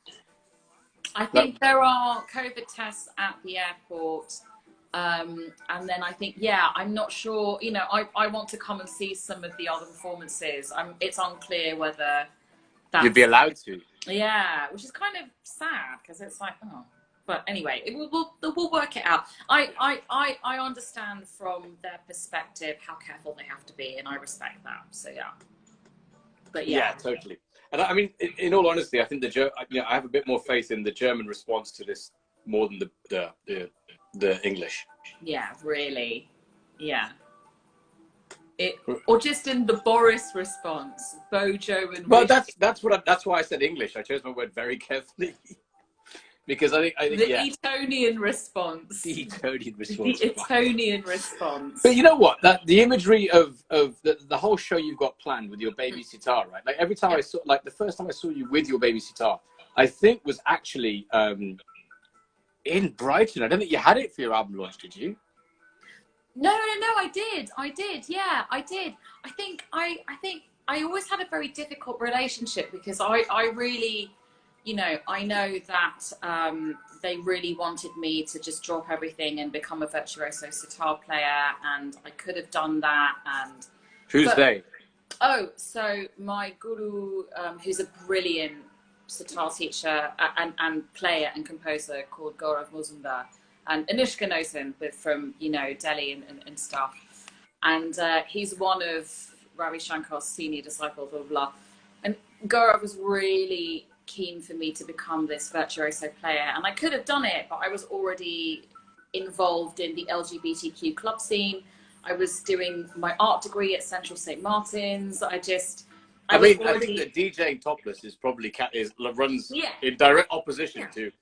I think there are COVID tests at the airport. And then I think, I'm not sure, I want to come and see some of the other performances. It's unclear whether you'd be allowed to. Yeah, which is kind of sad because it's like, but anyway, we'll work it out. I understand from their perspective how careful they have to be, and I respect that. So but yeah, totally. And I mean, in all honesty, I think I have a bit more faith in the German response to this more than the English. Yeah, really. Yeah. Or just in the Boris response, Bojo and well, that's why I said English. I chose my word very carefully because I think the Etonian response. The Etonian response. The Etonian response. But you know what? The imagery of the whole show you've got planned with your baby sitar, right? Like every time I saw, like the first time I saw you with your baby sitar, I think was actually in Brighton. I don't think you had it for your album launch, did you? No, I did. Yeah, I did. I think I always had a very difficult relationship because I really, I know that they really wanted me to just drop everything and become a virtuoso sitar player, and I could have done that. And who's they? Oh, so my guru, who's a brilliant sitar teacher and player and composer called Gaurav Muzumdar, and Anushka knows him from, you know, Delhi and stuff. And he's one of Ravi Shankar's senior disciples, blah, blah, blah. And Gaurav was really keen for me to become this virtuoso player. And I could have done it, but I was already involved in the LGBTQ club scene. I was doing my art degree at Central St. Martin's. I think that DJing topless is probably runs in direct opposition to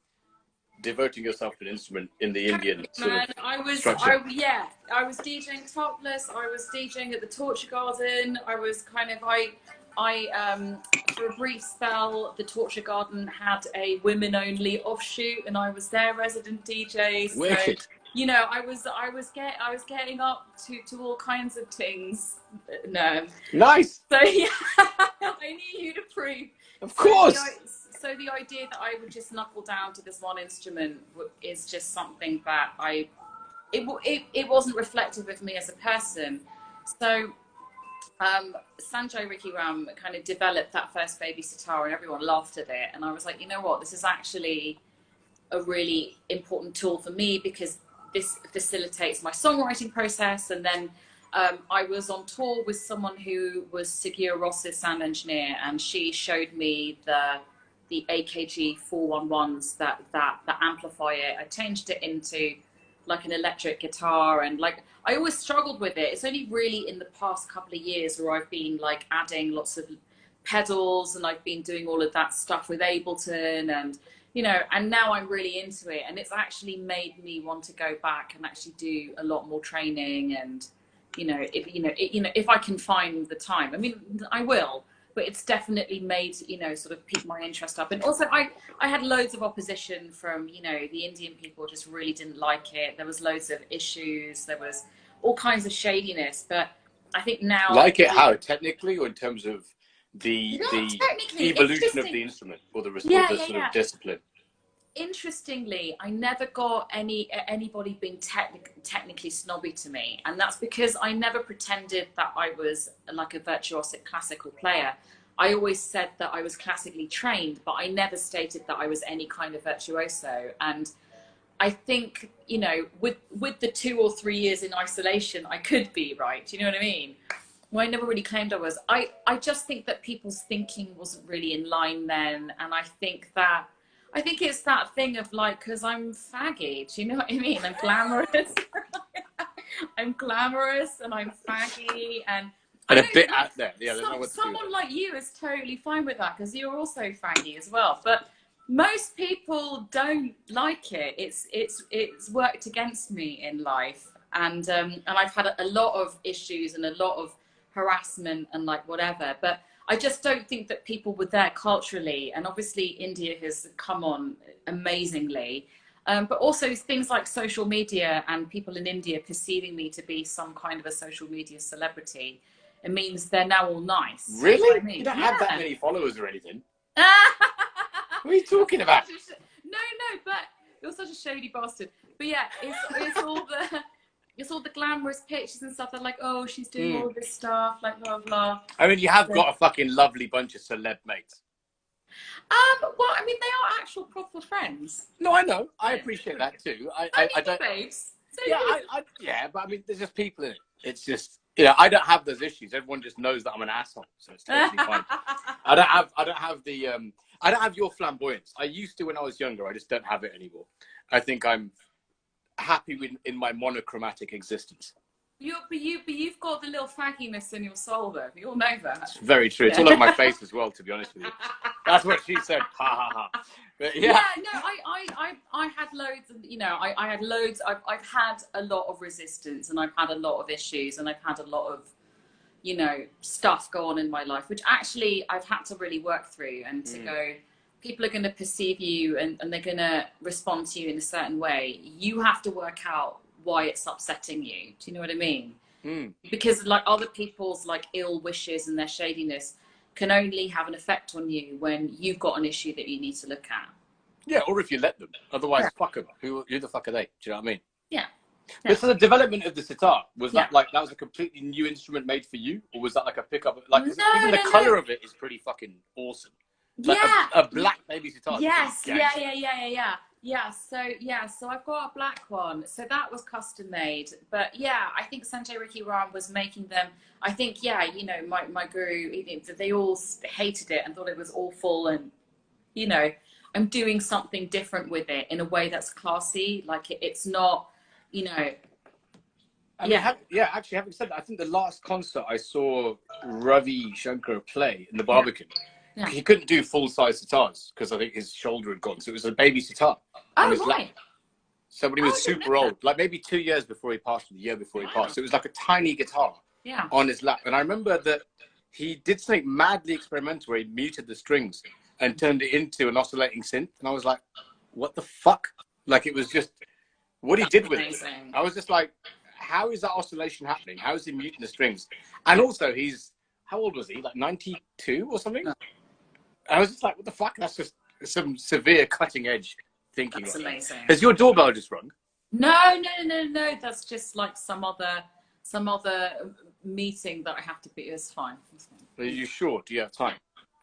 devoting yourself to an instrument in the Indian structure. I was DJing topless. I was DJing at the Torture Garden. I was kind of for a brief spell, the Torture Garden had a women-only offshoot, and I was their resident DJ. Wicked. So, you know, I was getting up to all kinds of things. No. Nice. So yeah, I need you to prove. Of course. So the idea that I would just knuckle down to this one instrument is just something that it wasn't reflective of me as a person. So Sanjay Ricky Ram kind of developed that first baby sitar, and everyone laughed at it. And I was like, you know what, this is actually a really important tool for me because this facilitates my songwriting process. And then I was on tour with someone who was Segura Ross's sound engineer, and she showed me the AKG 411s that amplify it. I changed it into like an electric guitar, and like I always struggled with it. It's only really in the past couple of years where I've been like adding lots of pedals, and I've been doing all of that stuff with Ableton, and you know, and now I'm really into it, and it's actually made me want to go back and actually do a lot more training. And if I can find the time, I mean, I will. But it's definitely made, you know, sort of piqued my interest up. And also I had loads of opposition from, you know, the Indian people just really didn't like it. There was loads of issues. There was all kinds of shadiness. But I think now... Like it how? Technically, or in terms of the evolution of the instrument, or the sort of discipline? Interestingly, I never got anybody being technically snobby to me, and that's because I never pretended that I was like a virtuosic classical player. I always said that I was classically trained, but I never stated that I was any kind of virtuoso. And I think, you know, with the 2 or 3 years in isolation, I could be, right? Do you know what I mean? Well, I never really claimed I was. I just think that people's thinking wasn't really in line then, and I think it's that thing of like, because I'm faggy, do you know what I mean? I'm glamorous. I'm glamorous and I'm faggy and a bit out there. Yeah, someone like you is totally fine with that because you're also faggy as well. But most people don't like it. It's worked against me in life, and I've had a lot of issues and a lot of harassment and like whatever. But I just don't think that people were there culturally, and obviously India has come on amazingly, but also things like social media and people in India perceiving me to be some kind of a social media celebrity. It means they're now all nice. Really? I mean, you don't have that many followers or anything. What are you talking about? No, but you're such a shady bastard. But yeah, it's all the glamorous pictures and stuff. They're like, oh, she's doing all this stuff, like blah blah. I mean, you have got a fucking lovely bunch of celeb mates. Well, I mean, they are actual proper friends. No, I know. I appreciate that too. I don't. Babes. So Yeah, but I mean, there's just people in it. It's just, you know, I don't have those issues. Everyone just knows that I'm an asshole, so it's totally fine. I don't have your flamboyance. I used to when I was younger. I just don't have it anymore. I think I'm happy in my monochromatic existence. But you've got the little fagginess in your soul, though. You all know that. It's very true. It's all over my face as well, to be honest with you. That's what she said. Ha ha ha. But, yeah. No, I had loads of, you know, I had loads. I've had a lot of resistance, and I've had a lot of issues, and I've had a lot of, you know, stuff go on in my life, which actually I've had to really work through, and to go, people are going to perceive you and they're going to respond to you in a certain way. You have to work out why it's upsetting you. Do you know what I mean? Because like other people's like ill wishes and their shadiness can only have an effect on you when you've got an issue that you need to look at. Yeah, or if you let them. Otherwise, fuck them. Who the fuck are they? Do you know what I mean? Yeah. But so the development of the sitar, was that like, that was a completely new instrument made for you? Or was that like a pickup? Like, even the color of it is pretty fucking awesome. Like a black baby sitar. Yes, so I've got a black one. So that was custom made. But yeah, I think Sanjay Ricky Ram was making them. I think, you know, my guru, they all hated it and thought it was awful. And, you know, I'm doing something different with it in a way that's classy. Like it's not, you know. Actually, having said that, I think the last concert I saw Ravi Shankar play in the Barbican, he couldn't do full-size sitars because I think his shoulder had gone. So it was a baby sitar on his lap. So when he was super old, like maybe 2 years before he passed, or the year before he passed, so it was like a tiny guitar on his lap. And I remember that he did something madly experimental where he muted the strings and turned it into an oscillating synth. And I was like, what the fuck? Like, it was just what he did with it. I was just like, how is that oscillation happening? How is he muting the strings? And also, how old was he? Like 92 or something? I was just like, what the fuck? That's just some severe cutting edge thinking. That's amazing. Has your doorbell just rung? No. That's just like some other meeting that I have to be. It's fine. Are you sure? Do you have time?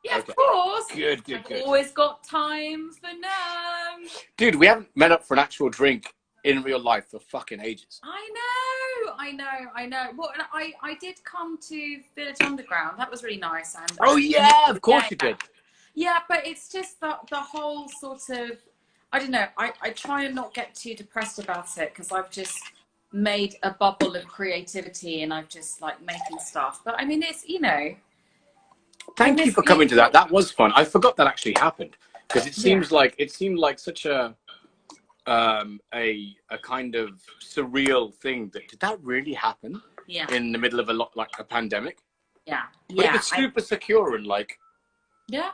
Yeah, okay. Of course. Good. I've always got time for Nerm. Dude, we haven't met up for an actual drink in real life for fucking ages. I know. Well, I did come to Village Underground. That was really nice. And of course you did. Yeah, but it's just the whole sort of, I don't know. I try and not get too depressed about it because I've just made a bubble of creativity and I've just like making stuff. But I mean, it's, you know. Thank you for coming to that. That was fun. I forgot that actually happened because it seemed like such a kind of surreal thing. Did that really happen? Yeah. In the middle of a pandemic? Yeah. But it was super secure and like. Yeah.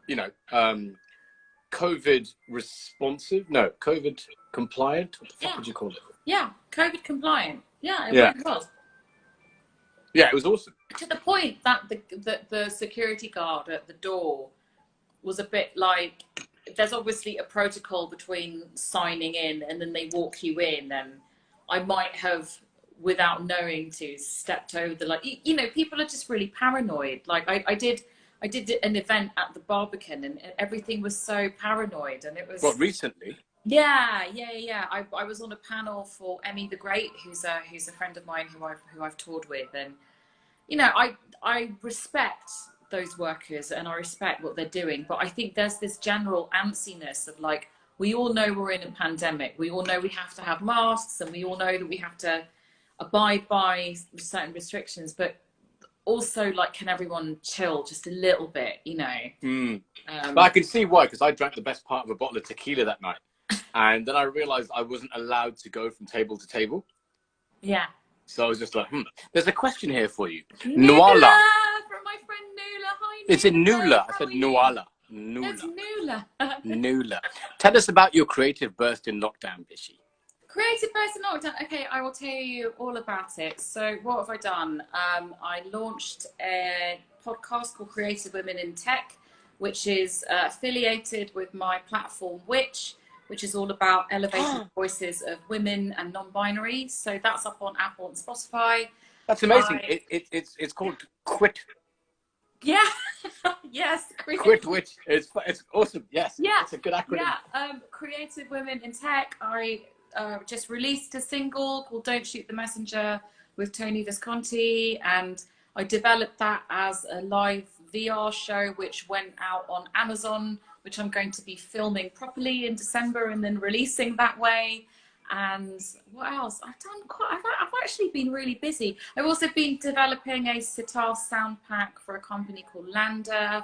You know, COVID responsive? No, COVID compliant? What the fuck would you call it? Yeah, COVID compliant. Yeah, it really was. Yeah, it was awesome. To the point that the security guard at the door was a bit like, there's obviously a protocol between signing in and then they walk you in, and I might have, without knowing to, stepped over the, like, you know, people are just really paranoid. Like I did an event at the Barbican and everything was so paranoid, and it was. What, recently? Yeah. I was on a panel for Emmy the Great, who's a friend of mine who I've toured with, and you know, I respect those workers and I respect what they're doing, but I think there's this general antsiness of like, we all know we're in a pandemic, we all know we have to have masks, and we all know that we have to abide by certain restrictions, but also, like, can everyone chill just a little bit, you know? But I can see why, because I drank the best part of a bottle of tequila that night. And then I realized I wasn't allowed to go from table to table. Yeah. So I was just like, there's a question here for you. Nuala! From my friend Nuala. Hi, Nuala. It's in Nuala. I said Nuala. Nuala. It's Nuala. Nuala. Tell us about your creative burst in lockdown, Bishi. Creative burst in lockdown. Okay, I will tell you all about it. So what have I done? I launched a podcast called Creative Women in Tech, which is affiliated with my platform, which is all about elevating the voices of women and non-binary. So that's up on Apple and Spotify. That's amazing. It's called Quit. Yeah. Yes. Quit Witch. It's awesome. Yes. Yeah. It's a good acronym. Yeah. Creative Women in Tech. I just released a single called Don't Shoot the Messenger with Tony Visconti, and I developed that as a live VR show which went out on Amazon, which I'm going to be filming properly in December and then releasing that way. And what else? I've actually been really busy. I've also been developing a sitar sound pack for a company called Lander,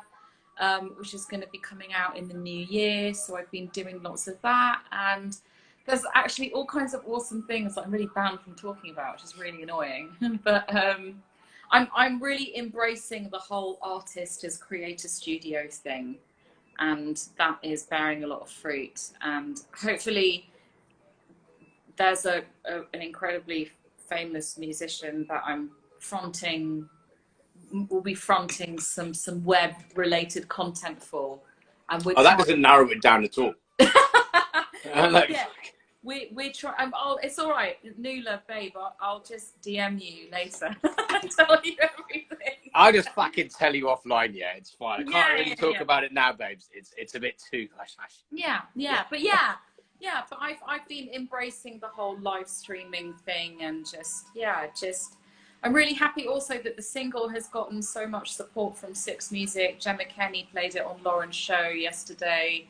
which is going to be coming out in the new year. So I've been doing lots of that, and there's actually all kinds of awesome things that I'm really banned from talking about, which is really annoying. But I'm really embracing the whole artist as creator studios thing, and that is bearing a lot of fruit. And hopefully there's an incredibly famous musician that I'm will be fronting some web related content for. And that doesn't narrow it down at all. Yeah. we try. Oh, it's all right, Nula, babe. I'll just DM you later and tell you everything. I'll just fucking tell you offline. Yeah, it's fine. I can't really talk about it now, babes. It's a bit too hush hush. But I've been embracing the whole live streaming thing, and just I'm really happy also that the single has gotten so much support from Six Music. Gemma Kenny played it on Lauren's show yesterday.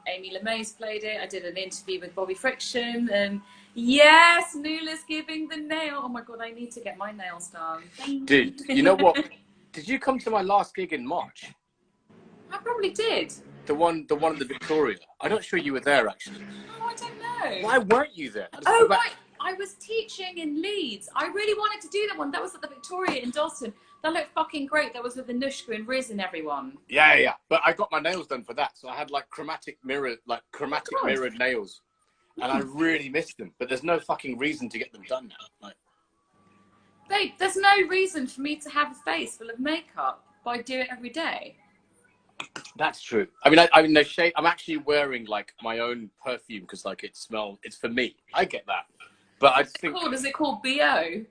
Amy LeMay's played it. I did an interview with Bobby Friction, and yes, Nula's giving the nail. Oh my god, I need to get my nails done. Dude, you know what? Did you come to my last gig in March? I probably did. The one at the Victoria. I'm not sure you were there actually. Oh, I don't know. Why weren't you there? Oh right, I was teaching in Leeds. I really wanted to do that one. That was at the Victoria in Dalston. That looked fucking great. That was with Anushka and Riz and everyone. Yeah. But I got my nails done for that, so I had like chromatic mirrored nails, and I really missed them. But there's no fucking reason to get them done now. Like, babe, there's no reason for me to have a face full of makeup, but I do it every day. That's true. I mean, no shade. I'm actually wearing like my own perfume because like it's for me. I get that, but I think. Is it called BO?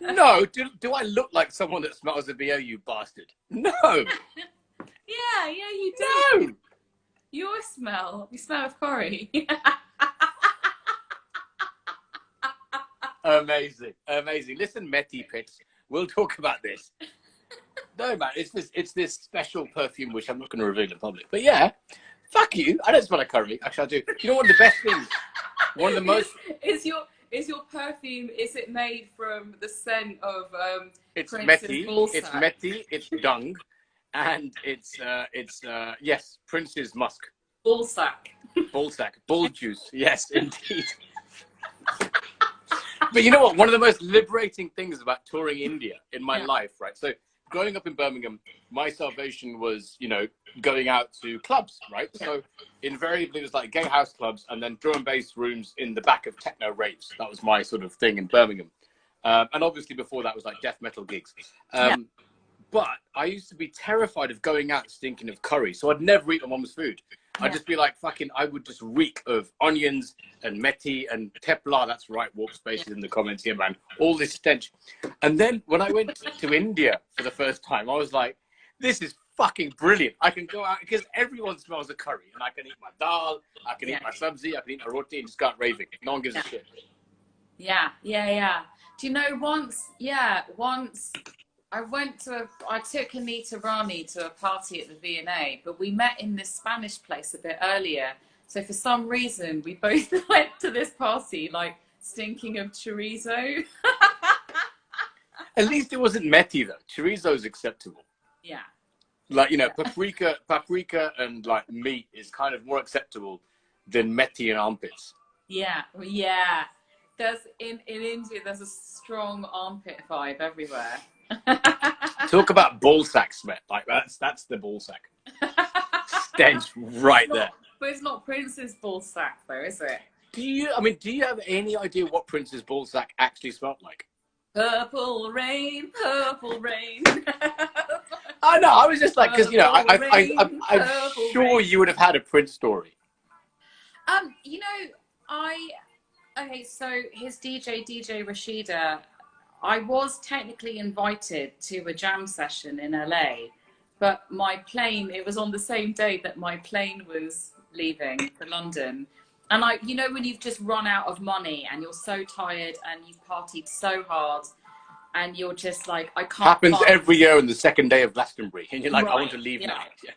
No, do I look like someone that smells of BO, you bastard? No. Yeah, you do. No. You smell of curry. Amazing. Listen, Meti Pits, we'll talk about this. No, man, it's this special perfume which I'm not going to reveal in public. But yeah, fuck you. I don't smell like curry. Actually, I do. You know what the best things? One of the most. Is your perfume? Is it made from the scent of It's Prince's Meti. ballsack? It's Meti. It's dung, and it's yes, Prince's musk. Ballsack. Bull juice. Yes, indeed. But you know what? One of the most liberating things about touring India in my life, right? So growing up in Birmingham, my salvation was, going out to clubs, right? So invariably it was like gay house clubs and then drum and bass rooms in the back of techno raves. That was my sort of thing in Birmingham. And obviously before that was like death metal gigs. But I used to be terrified of going out stinking of curry. So I'd never eat my mum's food. I'd just be like, I would just reek of onions and meti and tepla. That's right, warp spaces in the comments here, man. All this stench. And then when I went to India for the first time, I was like, this is fucking brilliant. I can go out because everyone smells of curry and I can eat my dal, I can eat my sabzi, I can eat my roti and just go out raving. No one gives a shit. Yeah. Do you know once I took Anita Rani to a party at the V&A, but we met in this Spanish place a bit earlier. So for some reason, we both went to this party, like, stinking of chorizo. At least it wasn't meti, though. Chorizo's acceptable. Yeah. Like, paprika and, like, meat is kind of more acceptable than meti and armpits. Yeah. There's, in India, there's a strong armpit vibe everywhere. Talk about ball sack smell. Like that's the ball sack stench right there. But it's not Prince's ball sack though, is it? Do you have any idea what Prince's ball sack actually smelled like? Purple rain, purple rain. I know. I was just like, because I'm sure you would have had a Prince story. So his DJ Rashida. I was technically invited to a jam session in LA, but my plane, it was on the same day that my plane was leaving for London. And when you've just run out of money and you're so tired and you've partied so hard and you're just like, I can't. Happens every year on the second day of Glastonbury. And you're like, I want to leave now. Yeah.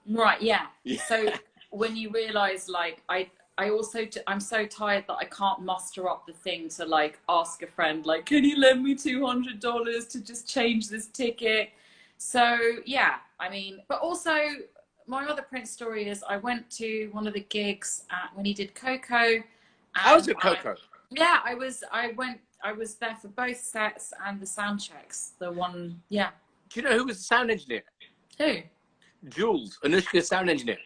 Right, yeah. So when you realize like, I'm so tired that I can't muster up the thing to like ask a friend, like, can you lend me $200 to just change this ticket? So yeah, but also my other Prince story is I went to one of the gigs when he did Coco. How was it, Coco? I was there for both sets and the sound checks. The one, yeah. Do you know who was the sound engineer? Who? Jules, Anushka's sound engineer.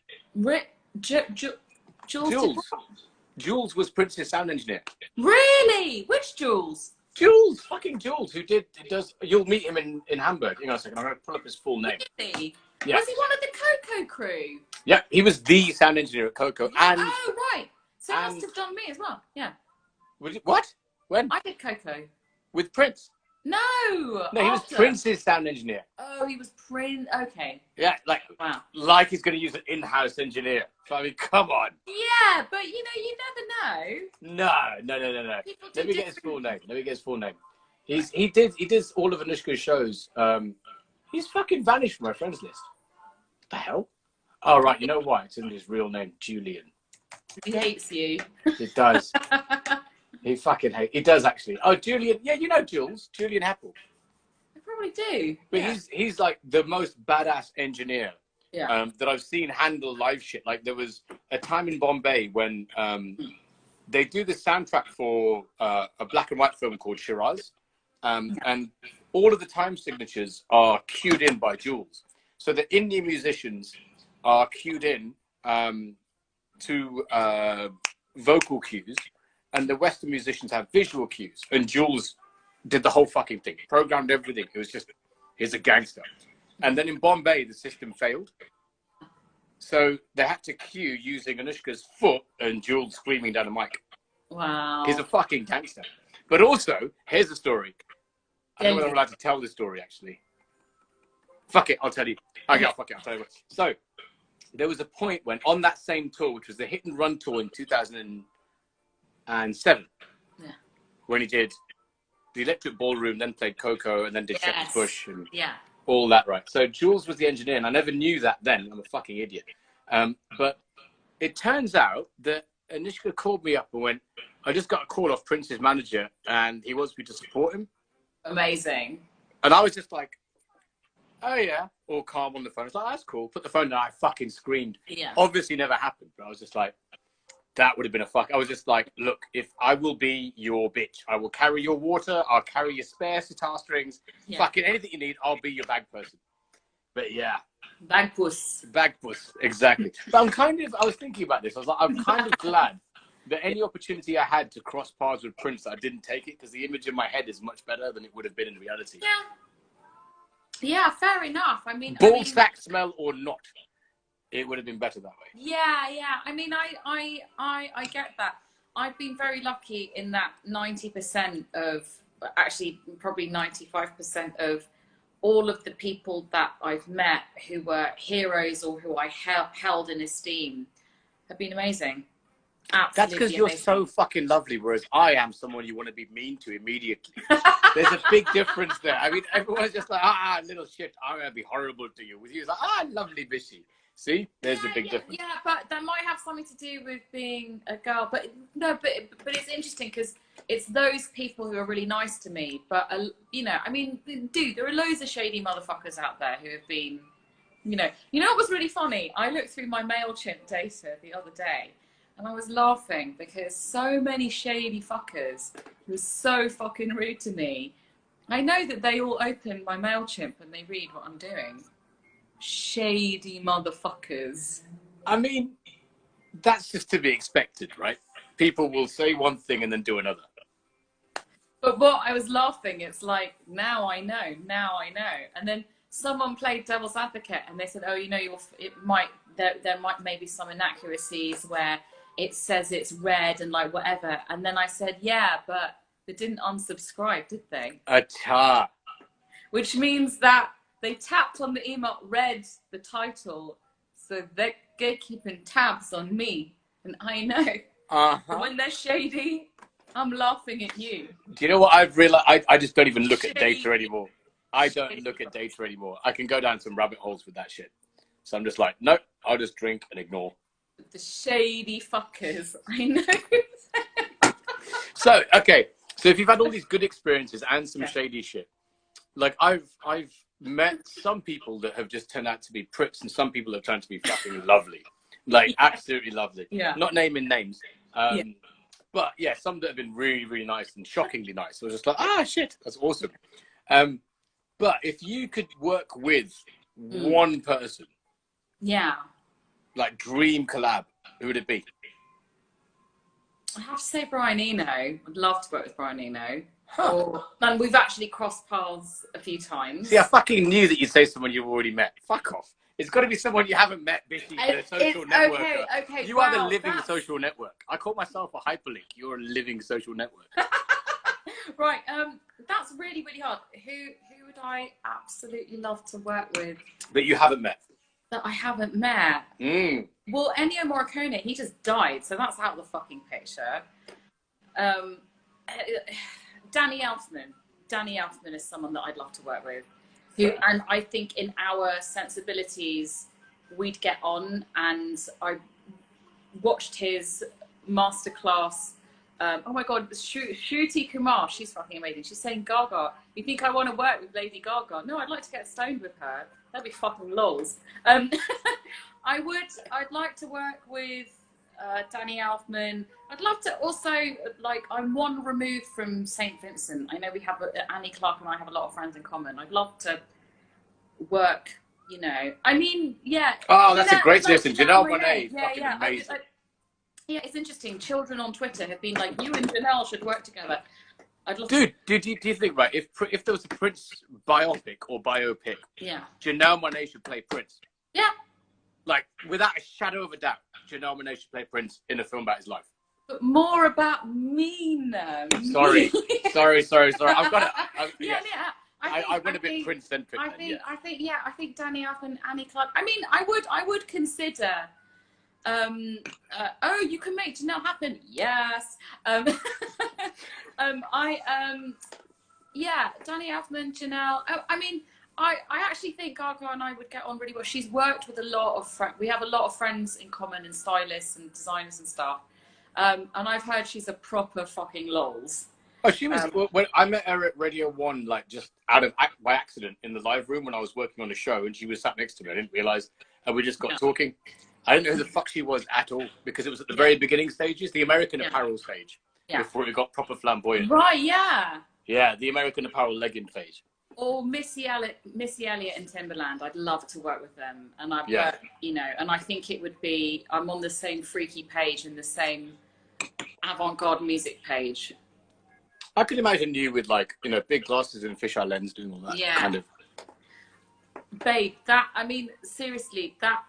Jules was Prince's sound engineer. Really? Which Jules? Fucking Jules, does. You'll meet him in Hamburg. Hang on a second, I'm going to pull up his full name. Really? Yeah. Was he one of the Coco crew? Yeah, he was the sound engineer at Coco. Yeah. Oh, right. So you must have done me as well. Yeah. What? When? I did Coco. With Prince? No, he was Prince's sound engineer. Oh, he was Prince. Okay. Yeah, wow. Like he's going to use an in-house engineer. So I mean, come on. Yeah, but you never know. No. Let me get his full name. He did all of Anushka's shows. He's fucking vanished from my friends list. What the hell? Oh right, you know why? It's in his real name, Julian. He hates you. It does. He fucking hates. He does actually. Oh, Julian. Yeah, you know Jules. Julian Heppel. I probably do. But he's like the most badass engineer that I've seen handle live shit. Like there was a time in Bombay when they do the soundtrack for a black and white film called Shiraz, and all of the time signatures are cued in by Jules. So the Indian musicians are cued in to vocal cues, and the Western musicians have visual cues. And Jules did the whole fucking thing, programmed everything. It was just, he's a gangster. And then in Bombay, the system failed. So they had to cue using Anushka's foot and Jules screaming down a mic. Wow. He's a fucking gangster. But also, here's the story. I don't know whether I'm allowed to tell this story, actually. Fuck it, I'll tell you. Okay, fuck it, I'll tell you. So, there was a point when, on that same tour, which was the Hit and Run tour in 2007, when he did the Electric Ballroom, then played Coco, and then did Shepherd's Bush, and all that, right? So Jules was the engineer, and I never knew that then. I'm a fucking idiot. But it turns out that Anushka called me up and went, I just got a call off Prince's manager, and he wants me to support him. Amazing. And I was just like, oh yeah, all calm on the phone. I was like, oh, that's cool. Put the phone down. I fucking screamed. Yeah. Obviously never happened, but I was just like, that would have been a fuck. I was just like, look, if I will be your bitch, I will carry your water. I'll carry your spare sitar strings. Yeah. Fucking anything you need, I'll be your bag person. But yeah. Bag puss. Bag puss, exactly. But I was thinking about this. I was like, I'm kind of glad that any opportunity I had to cross paths with Prince, I didn't take it, because the image in my head is much better than it would have been in reality. Yeah. Yeah, fair enough. I mean, sack smell or not, it would have been better that way. Yeah. I mean, I get that. I've been very lucky in that 90% of, actually probably 95% of all of the people that I've met who were heroes or who I held in esteem have been amazing. Absolutely. That's because you're so fucking lovely, whereas I am someone you want to be mean to immediately. There's a big difference there. I mean, everyone's just like, little shit, I'm going to be horrible to you. With you, it's like, lovely Bishi. See, there's a big difference. Yeah, but that might have something to do with being a girl. But no, but it's interesting because it's those people who are really nice to me. But you know, I mean, dude, there are loads of shady motherfuckers out there who have been, you know what was really funny? I looked through my MailChimp data the other day, and I was laughing because so many shady fuckers who were so fucking rude to me. I know that they all open my MailChimp and they read what I'm doing. Shady motherfuckers. I mean, that's just to be expected, right? People will say one thing and then do another. But what I was laughing, it's like, now I know. And then someone played devil's advocate and they said, oh, you know, there might maybe some inaccuracies where it says it's red and like whatever. And then I said, yeah, but they didn't unsubscribe, did they? Acha. Which means that they tapped on the email, read the title, so they're keeping tabs on me, and I know. When they're shady, I'm laughing at you. Do you know what I've realized? I just don't even look at data anymore. I don't look at data anymore. I can go down some rabbit holes with that shit. So I'm just like, nope, I'll just drink and ignore. The shady fuckers, I know. So, okay. So if you've had all these good experiences and some shady shit, like I've met some people that have just turned out to be pricks and some people have turned out to be fucking lovely. Like absolutely lovely. Yeah. Not naming names. But yeah, some that have been really, really nice and shockingly nice. I was just like, shit, that's awesome. But if you could work with one person, like dream collab, who would it be? I have to say Brian Eno. I'd love to work with Brian Eno. And we've actually crossed paths a few times. See, I fucking knew that you'd say someone you've already met. Fuck off. It's got to be someone you haven't met, Bishi, the social network. Okay. You are the living social network. I call myself a hyperlink. You're a living social network. Right. That's really, really hard. Who would I absolutely love to work with? That you haven't met. That I haven't met. Well, Ennio Morricone, he just died, so that's out of the fucking picture. Danny Elfman. Danny Elfman is someone that I'd love to work with. And I think in our sensibilities, we'd get on. And I watched his masterclass. Oh my God, Shruti Kumar, she's fucking amazing. She's saying, Gaga, you think I want to work with Lady Gaga? No, I'd like to get stoned with her. That'd be fucking lols. I'd like to work with Danny Elfman. I'd love to also, like, I'm one removed from St. Vincent. I know we have, Annie Clark and I have a lot of friends in common. I'd love to work, you know. I mean, yeah. Oh, that's a great suggestion. Janelle Monáe, fucking amazing. Yeah, it's interesting. Children on Twitter have been like, you and Janelle should work together. I'd love Dude, do you think, right, if there was a Prince biopic or biopic, Janelle Monáe should play Prince? Yeah. Like, without a shadow of a doubt, Janelle Monáe should play Prince in a film about his life. But more about me now. Sorry. I've got it. I went a bit Prince-centric. I think Danny Elfman and Annie Clark. I mean, I would consider. Oh, you can make Janelle happen. Yes. Danny Elfman, Janelle. I mean, I actually think Gaga and I would get on really well. She's worked with a lot of we have a lot of friends in common, and stylists and designers and stuff. And I've heard she's a proper fucking lols. Oh, she was. When I met her at Radio 1, like just by accident in the live room when I was working on a show, and she was sat next to me. I didn't realize, and we just got talking. I didn't know who the fuck she was at all, because it was at the very beginning stages, the American Apparel stage, before it got proper flamboyant. Right, yeah. Yeah, the American Apparel legging phase. Or Missy Elliott and Timberland. I'd love to work with them. And you know, and I think it would be, I'm on the same freaky page and the same avant-garde music page. I could imagine you with, like, you know, big glasses and fisheye lens doing all that kind of. Babe, that, I mean, seriously, that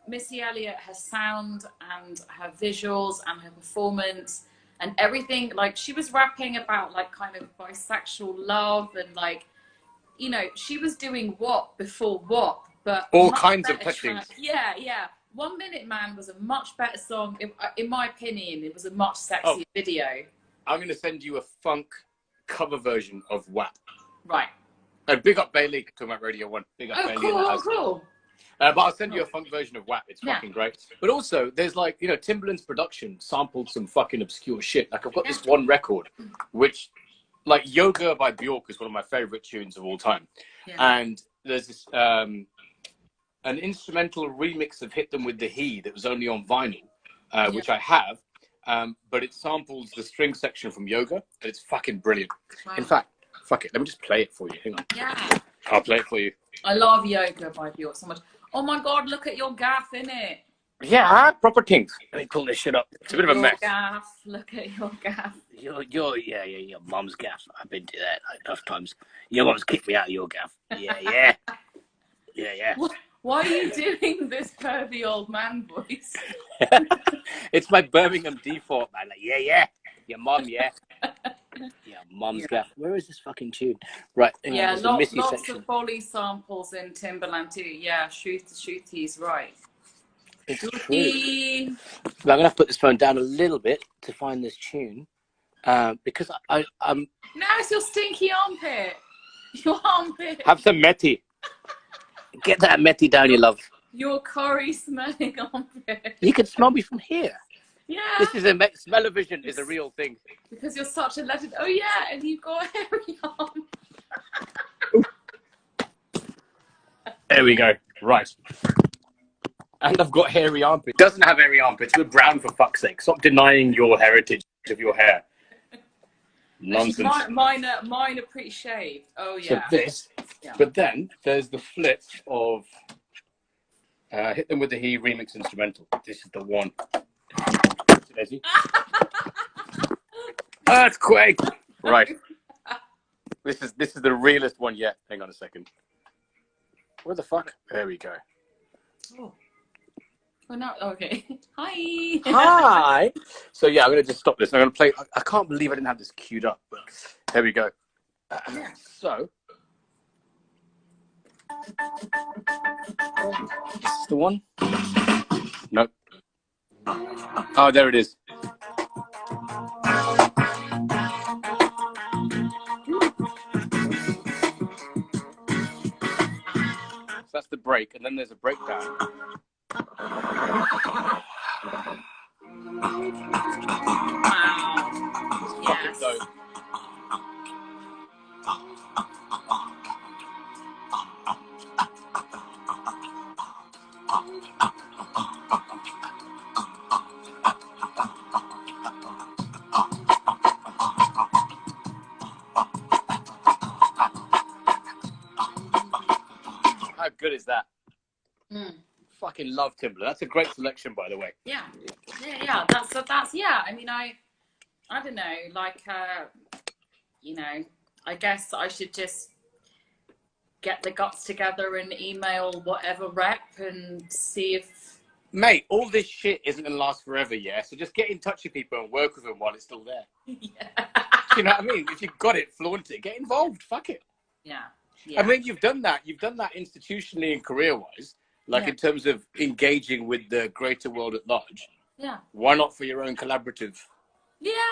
Missy Elliott, her sound and her visuals and her performance and everything, like, she was rapping about, like, kind of bisexual love and, like, you know, she was doing WAP before WAP, but all kinds of touchings. Yeah. 1 Minute Man was a much better song. In my opinion, it was a much sexier video. I'm going to send you a funk cover version of WAP. Right. Big up Bailey, talking about Radio 1. Big up Bailey. Cool. But I'll send you a funk version of WAP. It's fucking great. But also, there's, like, you know, Timbaland's production sampled some fucking obscure shit. Like, I've got this one record, which, like, Yoga by Bjork is one of my favorite tunes of all time. Yeah. And there's this, an instrumental remix of Hit Them With The He that was only on vinyl, which I have. But it samples the string section from Yoga, and it's fucking brilliant. Wow. In fact, fuck it, let me just play it for you. Hang on. Yeah. I'll play it for you. I love Yoga by Bjork so much. Oh my God, look at your gaff, innit? Yeah, proper things. Let me pull this shit up. It's a bit of a mess. Gaff. Look at your gaff. Your mum's gaff. I've been to that enough times. Your mum's kicked me out of your gaff. Yeah. Why are you doing this pervy old man voice? It's my Birmingham default, man. Like, yeah. Your mum, yeah. Yeah, mum's gaff. Where is this fucking tune? Right. Yeah, lots of Bolly samples in Timbaland too. Yeah, Shruti's right. It's true. I'm going to have to put this phone down a little bit to find this tune. Because I'm... No, it's your stinky armpit. Your armpit. Have some Meti. Get that Meti down, you love. Your curry smelling armpit. You can smell me from here. Yeah. This is smell-o-vision is a real thing. Because you're such a legend. Oh yeah, and you've got a hairy arm. There we go. Right. And I've got hairy armpits. Doesn't have hairy armpits. We're brown, for fuck's sake. Stop denying your heritage of your hair. Nonsense. Mine are pretty shaved. Oh yeah. So this, but then there's the flip of Hit Them With The He remix instrumental. This is the one. Earthquake. Right. This is the realest one yet. Hang on a second. Where the fuck? There we go. Oh. Oh no. Okay. Hi. Hi. So yeah, I'm gonna just stop this. I'm gonna play. I can't believe I didn't have this queued up, but here we go. So this is the one. Nope. Oh, there it is. So that's the break, and then there's a breakdown. Wow. Yes. How good is that? Mm. Fucking love Timberland. That's a great selection, by the way. Yeah. Yeah. That's yeah. I mean, I don't know. Like, you know, I guess I should just get the guts together and email whatever rep and see if. Mate, all this shit isn't going to last forever, yeah? So just get in touch with people and work with them while it's still there. Yeah. You know what I mean? If you've got it, flaunt it. Get involved. Fuck it. Yeah. Yeah. I mean, you've done that. You've done that institutionally and career-wise, like in terms of engaging with the greater world at large. Yeah. Why not for your own collaborative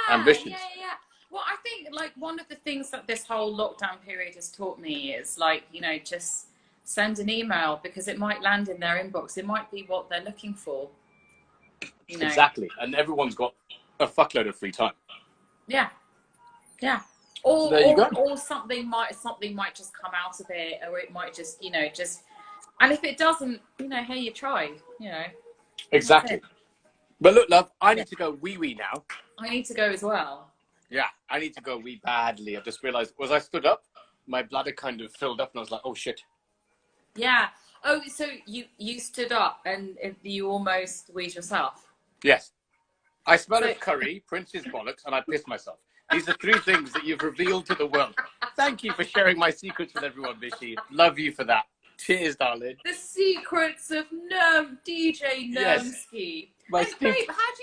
ambitions? Yeah. Well, I think like one of the things that this whole lockdown period has taught me is like, you know, just send an email because it might land in their inbox. It might be what they're looking for. You know? Exactly. And everyone's got a fuckload of free time. Yeah. Yeah. Or, so there you go. Or something might just come out of it, or it might just, you know, just, and if it doesn't, you know, hey, you tried, you know. Exactly. But look, love, I need to go wee now. I need to go as well. Yeah, I need to go wee badly. I just realized, was I stood up? My bladder kind of filled up and I was like, oh shit. Yeah. Oh, so you stood up and you almost weed yourself? Yes. I smell of curry, Prince's bollocks, and I pissed myself. These are 3 things that you've revealed to the world. Thank you for sharing my secrets with everyone, Bishi. Love you for that. Cheers, darling. The secrets of Nerm, DJ Nermski. Yes. Hey, babe, how do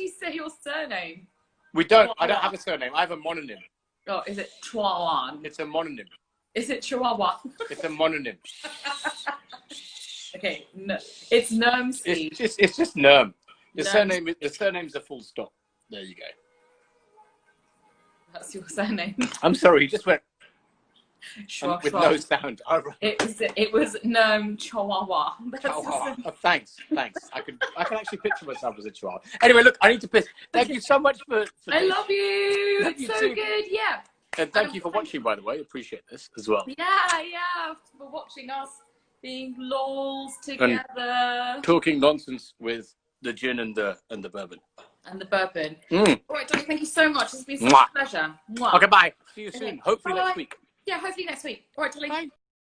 you say your surname? We don't. I don't have a surname. I have a mononym. Oh, is it Chihuahua? It's a mononym. Is it Chihuahua? It's a mononym. Okay, it's Nermski. It's just Nerm. The surname's a full stop. There you go. That's your surname. I'm sorry, you just went with no sound. It was Nerm Chihuahua. Chihuahua. Oh, thanks. I can actually picture myself as a chihuahua. Anyway, look, I need to piss. Thank you so much for I this. love you. It's so good. Yeah. And thank you for watching, by the way. Appreciate this as well. Yeah. For watching us being lols together. And talking nonsense with the gin and the bourbon. And the bourbon. All right, Johnny, thank you so much. It's been such a pleasure. Okay, bye. See you soon. Hopefully next week. Yeah, hopefully next week. All right, Johnny. Bye.